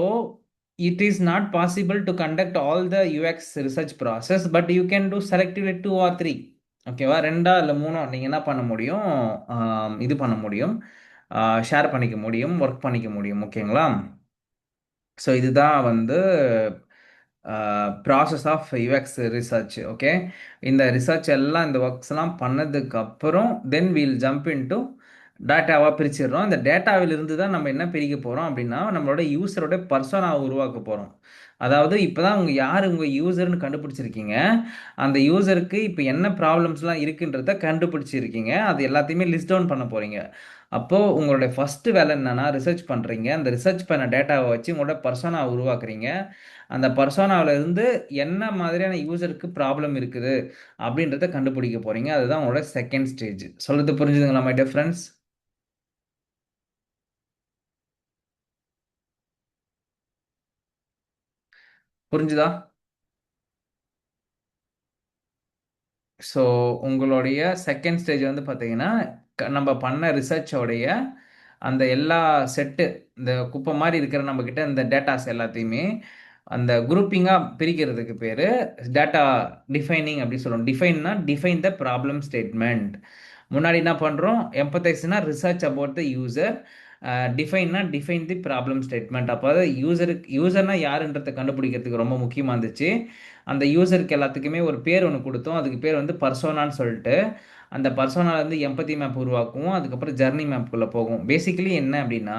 it is not possible to conduct all the UX research process, but you can do selectively two or three. ஓகேவா, ரெண்டா இல்லை மூணோ நீங்கள் என்ன பண்ண முடியும், இது பண்ண முடியும், ஷேர் பண்ணிக்க முடியும், ஒர்க் பண்ணிக்க முடியும். ஓகேங்களா. ஸோ இதுதான் வந்து process of UX research. Okay, இந்த ரிசர்ச் எல்லாம் இந்த ஒர்க்ஸ்லாம் பண்ணதுக்கு அப்புறம் தென் வீல் ஜம்ப் இன்டு டேட்டாவாக பிரிச்சிடுறோம். இந்த டேட்டாவிலிருந்து தான் நம்ம என்ன பிரிக்க போகிறோம் அப்படின்னா நம்மளோட யூசரோட பர்சனாவை உருவாக்க போகிறோம். அதாவது இப்போ தான் உங்கள் யார் உங்கள் யூசர்னு கண்டுபிடிச்சிருக்கீங்க, அந்த யூசருக்கு இப்போ என்ன ப்ராப்ளம்ஸ்லாம் இருக்குன்றத கண்டுபிடிச்சிருக்கீங்க, அது எல்லாத்தையுமே லிஸ்ட் டவுன் பண்ண போகிறீங்க. அப்போது உங்களுடைய ஃபஸ்ட்டு வேலை என்னன்னா ரிசர்ச் பண்ணுறீங்க. அந்த ரிசர்ச் பண்ண டேட்டாவை வச்சு உங்களோட பர்சனாவை உருவாக்குறீங்க. அந்த பர்சோனாவில் இருந்து என்ன மாதிரியான யூசருக்கு ப்ராப்ளம் இருக்குது அப்படின்றத கண்டுபிடிக்க போறீங்க. அதுதான் உங்களோட செகண்ட் ஸ்டேஜ். சொல்றது புரிஞ்சுதுங்களா மை டியர் ஃப்ரெண்ட்ஸ்? புரிஞ்சுதா? ஸோ உங்களுடைய செகண்ட் ஸ்டேஜ் வந்து பார்த்தீங்கன்னா நம்ம பண்ண ரிசர்ச்சோடைய அந்த எல்லா செட்டு, இந்த குப்பை மாதிரி இருக்கிற நம்மக்கிட்ட இந்த டேட்டாஸ் எல்லாத்தையுமே அந்த குரூப்பிங்காக பிரிக்கிறதுக்கு பேர் டேட்டா டிஃபைனிங் அப்படி சொல்லுவோம். டிஃபைன்னா டிஃபைன் த ப்ராப்ளம் ஸ்டேட்மெண்ட். முன்னாடி என்ன பண்ணுறோம், எம்பத்தைஸ்னா ரிசர்ச் அபவுட் த யூசர், டிஃபைன்னா டிஃபைன் தி ப்ராப்ளம் ஸ்டேட்மெண்ட். அப்போ யூசர்னா யாருன்றதை கண்டுபிடிக்கிறதுக்கு ரொம்ப முக்கியமாக இருந்துச்சு. அந்த யூசருக்கு எல்லாத்துக்குமே ஒரு பேர் ஒன்று கொடுத்தோம். அதுக்கு பேர் வந்து பர்சோனான்னு சொல்லிட்டு அந்த பர்சோனாலேருந்து எம்பத்தி மேப் உருவாக்குவோம். அதுக்கப்புறம் ஜர்னி மேப்குள்ளே போகும். பேசிக்கலி என்ன அப்படின்னா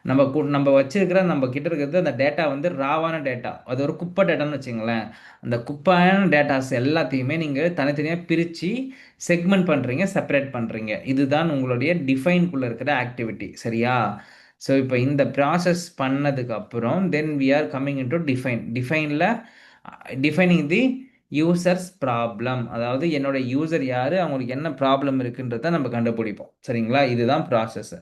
நம்ம வச்சிருக்கிற நம்ம கிட்ட இருக்கிறது அந்த டேட்டா வந்து ராவான டேட்டா, அது ஒரு குப்பை டேட்டான்னு வச்சுங்களேன். அந்த குப்பையான டேட்டாஸ் எல்லாத்தையுமே நீங்கள் தனித்தனியாக பிரித்து செக்மெண்ட் பண்ணுறீங்க, செப்பரேட் பண்ணுறீங்க. இதுதான் உங்களுடைய டிஃபைன்குள்ளே இருக்கிற ஆக்டிவிட்டி. சரியா? ஸோ இப்போ இந்த ப்ராசஸ் பண்ணதுக்கு அப்புறம் then we are coming in to டிஃபைனில் டிஃபைனிங் தி யூசர்ஸ் ப்ராப்ளம். அதாவது என்னோட யூசர் யார், அவங்களுக்கு என்ன ப்ராப்ளம் இருக்குன்றத நம்ம கண்டுபிடிப்போம். சரிங்களா, இதுதான் ப்ராசஸ்.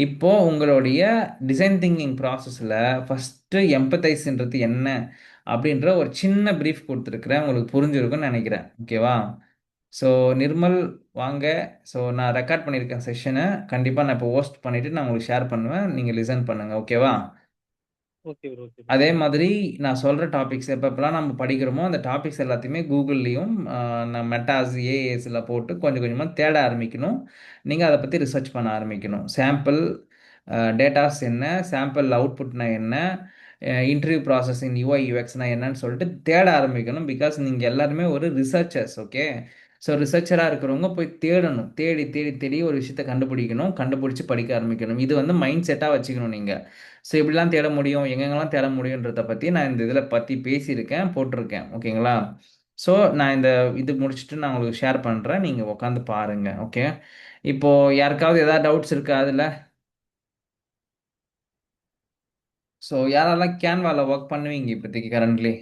இப்போ உங்களுடைய டிசைன் திங்கிங் ப்ராசஸில் ஃபஸ்ட்டு எம்பத்தைஸ்ன்றது என்ன அப்படின்ற ஒரு சின்ன ப்ரீஃப் கொடுத்துருக்குறேன். உங்களுக்கு புரிஞ்சிருக்கும்னு நினைக்கிறேன். ஓகேவா. ஸோ நிர்மல் வாங்க. ஸோ நான் ரெக்கார்ட் பண்ணியிருக்கேன் செஷனை. கண்டிப்பாக நான் இப்போ ஹோஸ்ட் பண்ணிவிட்டு நான் உங்களுக்கு ஷேர் பண்ணுவேன், நீங்கள் லிசன் பண்ணுங்கள். ஓகேவா. Okay bro, okay bro. அதே மாதிரி நான் சொல்கிற டாபிக்ஸ் எப்பப்பெல்லாம் நம்ம படிக்கிறோமோ அந்த டாபிக்ஸ் எல்லாத்தையுமே கூகுள்லேயும் நான் மெட்டாஸ் ஏஏஸில் போட்டு கொஞ்சம் கொஞ்சமாக தேட ஆரம்பிக்கணும். நீங்கள் அதை பற்றி ரிசர்ச் பண்ண ஆரம்பிக்கணும். சாம்பிள் டேட்டாஸ் என்ன, சாம்பிள் அவுட்புட்னா என்ன, இன்டர்வியூ ப்ராசஸ் இன் யூஐ யூஎக்ஸ்னா என்னன்னு சொல்லிட்டு தேட ஆரம்பிக்கணும். பிகாஸ் நீங்கள் எல்லாருமே ஒரு ரிசர்ச்சர்ஸ். ஓகே. ஸோ ரிசர்ச்சராக இருக்கிறவங்க போய் தேடணும், தேடி தேடி தேடி ஒரு விஷயத்தை கண்டுபிடிக்கணும், கண்டுபிடிச்சி படிக்க ஆரம்பிக்கணும். இது வந்து மைண்ட் செட்டாக வச்சுக்கணும் நீங்கள். ஸோ இப்படிலாம் தேட முடியும், எங்கெங்கெல்லாம் தேட முடியுன்றதை பற்றி நான் இந்த இதில் பற்றி பேசியிருக்கேன், போட்டிருக்கேன். ஓகேங்களா. ஸோ நான் இந்த இது முடிச்சுட்டு நான் உங்களுக்கு ஷேர் பண்ணுறேன், நீங்கள் உட்காந்து பாருங்கள். ஓகே. இப்போது யாருக்காவது ஏதாவது டவுட்ஸ் இருக்கா அதில்? ஸோ யாரெல்லாம் கேன்வாவில் ஒர்க் பண்ணுவீங்க இப்போதைக்கு கரண்ட்லி?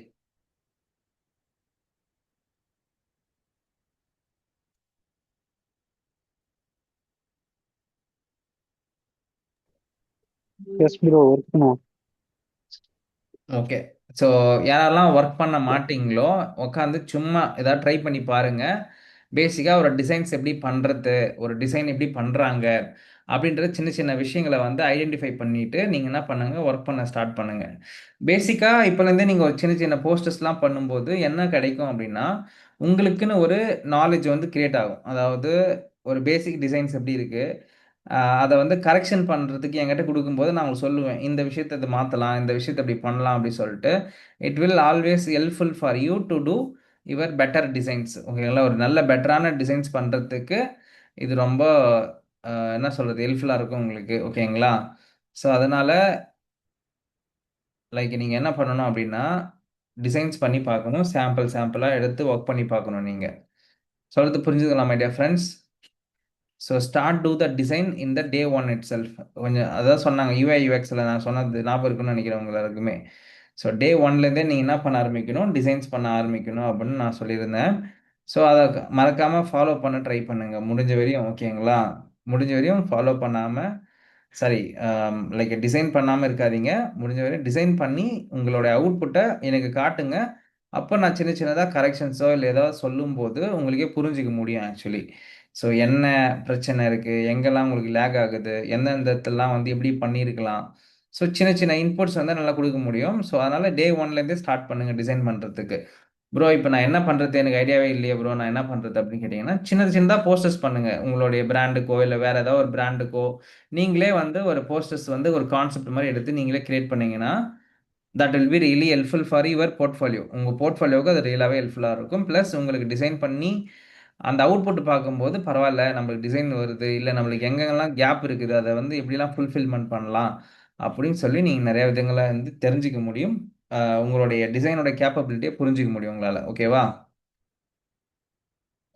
எஸ் ப்ரோ, ஒர்க் பண்ணுவோம். ஓகே. ஸோ யாரெல்லாம் ஒர்க் பண்ண மாட்டீங்களோ உட்காந்து சும்மா ஏதாவது ட்ரை பண்ணி பாருங்க. பேசிக்காக ஒரு டிசைன்ஸ் எப்படி பண்ணுறது, ஒரு டிசைன் எப்படி பண்ணுறாங்க அப்படின்ற சின்ன சின்ன விஷயங்களை வந்து ஐடென்டிஃபை பண்ணிட்டு நீங்கள் என்ன பண்ணுங்க, ஒர்க் பண்ண ஸ்டார்ட் பண்ணுங்க. பேசிக்காக இப்போலேருந்தே நீங்கள் ஒரு சின்ன சின்ன போஸ்டர்ஸ்லாம் பண்ணும்போது என்ன கிடைக்கும் அப்படின்னா உங்களுக்குன்னு ஒரு நாலேஜ் வந்து கிரியேட் ஆகும். அதாவது ஒரு பேசிக் டிசைன்ஸ் எப்படி இருக்குது, அதை வந்து கரெக்ஷன் பண்ணுறதுக்கு என்கிட்ட கொடுக்கும்போது நான் உங்களுக்கு சொல்லுவேன், இந்த விஷயத்தை இதை மாற்றலாம், இந்த விஷயத்தை இப்படி பண்ணலாம் அப்படி சொல்லிட்டு. It will always helpful for you to two your better designs. ஓகேங்களா. ஒரு நல்ல பெட்டரான டிசைன்ஸ் பண்ணுறதுக்கு இது ரொம்ப என்ன சொல்கிறது, ஹெல்ப்ஃபுல்லாக இருக்கும் உங்களுக்கு. ஓகேங்களா. ஸோ அதனால் லைக் நீங்கள் என்ன பண்ணணும் அப்படின்னா டிசைன்ஸ் பண்ணி பார்க்கணும், சாம்பிளாக எடுத்து ஒர்க் பண்ணி பார்க்கணும். நீங்கள் சொல்கிறது புரிஞ்சுக்கலாம் my dear friends. So start do the design in the day one itself. கொஞ்சம் அதான் சொன்னாங்க யூஐ யூஎக்ஸில் நான் சொன்னது ஞாபகம் இருக்குன்னு நினைக்கிறேன் உங்க எல்லாருக்குமே. ஸோ டே ஒன்லேருந்தே நீங்கள் என்ன பண்ண ஆரம்பிக்கணும், டிசைன்ஸ் பண்ண ஆரம்பிக்கணும் அப்படின்னு நான் சொல்லியிருந்தேன். ஸோ அதை மறக்காமல் ஃபாலோ பண்ண ட்ரை பண்ணுங்கள் முடிஞ்ச வரையும். ஓகேங்களா. முடிஞ்ச வரையும் ஃபாலோ பண்ணாமல், சரி, லைக் டிசைன் பண்ணாமல் இருக்காதீங்க. முடிஞ்ச வரையும் டிசைன் பண்ணி உங்களோட அவுட்புட்டை எனக்கு காட்டுங்க. அப்போ நான் சின்ன சின்னதாக கரெக்ஷன்ஸோ இல்லை ஏதாவது சொல்லும்போது உங்களுக்கே புரிஞ்சிக்க முடியும் ஆக்சுவலி. ஸோ என்ன பிரச்சனை இருக்குது, எங்கெல்லாம் உங்களுக்கு லேக் ஆகுது, எந்தெந்த இடத்துலலாம் வந்து எப்படி பண்ணியிருக்கலாம், ஸோ சின்ன சின்ன இன்புட்ஸ் வந்து நல்லா கொடுக்க முடியும். ஸோ அதனால் டே ஒன்லேருந்தே ஸ்டார்ட் பண்ணுங்கள் டிசைன் பண்ணுறதுக்கு. ப்ரோ இப்போ நான் என்ன பண்ணுறது, எனக்கு ஐடியாவே இல்லையே ப்ரோ, நான் என்ன பண்ணுறது அப்படின்னு கேட்டிங்கன்னா, சின்னதாக போஸ்டர்ஸ் பண்ணுங்கள். உங்களுடைய பிராண்டுக்கோ இல்லை வேறு ஏதாவது ஒரு பிராண்டுக்கோ நீங்களே வந்து ஒரு போஸ்டர்ஸ் வந்து ஒரு கான்செப்ட் மாதிரி எடுத்து நீங்களே கிரியேட் பண்ணீங்கன்னா, that will be really helpful for your portfolio. உங்கள் போர்ட்ஃபோலியோவுக்கு அது ரியலாகவே ஹெல்ப்ஃபுல்லாக இருக்கும். ப்ளஸ் உங்களுக்கு டிசைன் பண்ணி அந்த அவுட்புட் பார்க்கும்போது பரவாயில்ல, நம்மளுக்கு டிசைன் வருது, இல்லை நம்மளுக்கு எங்கெங்கெல்லாம் கேப் இருக்குது, அதை வந்து எப்படிலாம் ஃபுல்ஃபில்மெண்ட் பண்ணலாம் அப்படின்னு சொல்லி நீங்கள் நிறைய விதங்களை வந்து தெரிஞ்சுக்க முடியும். உங்களுடைய டிசைனோட கேப்பபிலிட்டியை புரிஞ்சிக்க முடியும் உங்களால். ஓகேவா?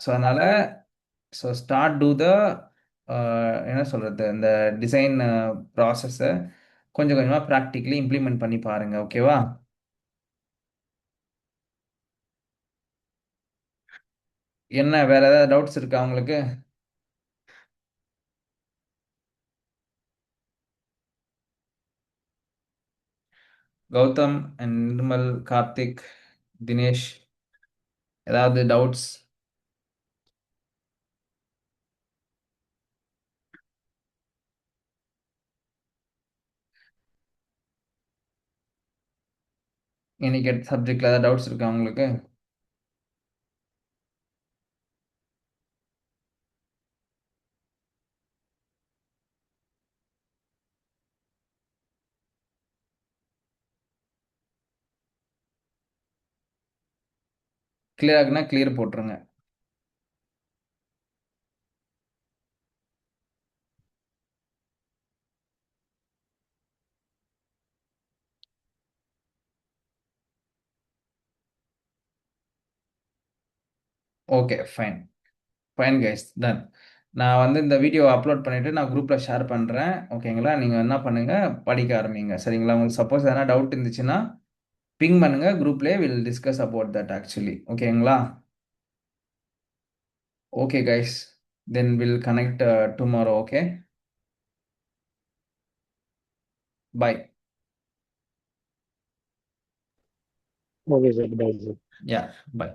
ஸோ அதனால் ஸோ ஸ்டார்ட் டூ த என்ன சொல்கிறது, இந்த டிசைன் ப்ராசஸை கொஞ்சம் கொஞ்சமாக ப்ராக்டிக்கலி இம்ப்ளிமெண்ட் பண்ணி பாருங்கள். ஓகேவா? என்ன வேற ஏதாவது டவுட்ஸ் இருக்கா உங்களுக்கு? கௌதம் அண்ட் நிர்மல், கார்த்திக், தினேஷ், ஏதாவது டவுட்ஸ்? இன்னைக்கு சப்ஜெக்ட்ல ஏதாவது டவுட்ஸ் இருக்கா உங்களுக்கு? கிளியர் ஆகுனா கிளியர் போட்டுருங்க. Okay, fine. Fine guys, done. நான் வந்து இந்த வீடியோ அப்லோட் பண்ணிட்டு நான் குரூப்ல ஷேர் பண்றேன். ஓகேங்களா? நீங்க என்ன பண்ணுங்க, படிக்க ஆரம்பிங்க. சரிங்களா? உங்களுக்கு சப்போஸ் எதனா டவுட் இருந்துச்சுன்னா பிங் பண்ணுங்க குரூப்லேயே. Will discuss about that actually. ஓகேங்களா? Okay guys, then will connect tomorrow. Okay, by. Okay sir, bye sir. Yeah, by.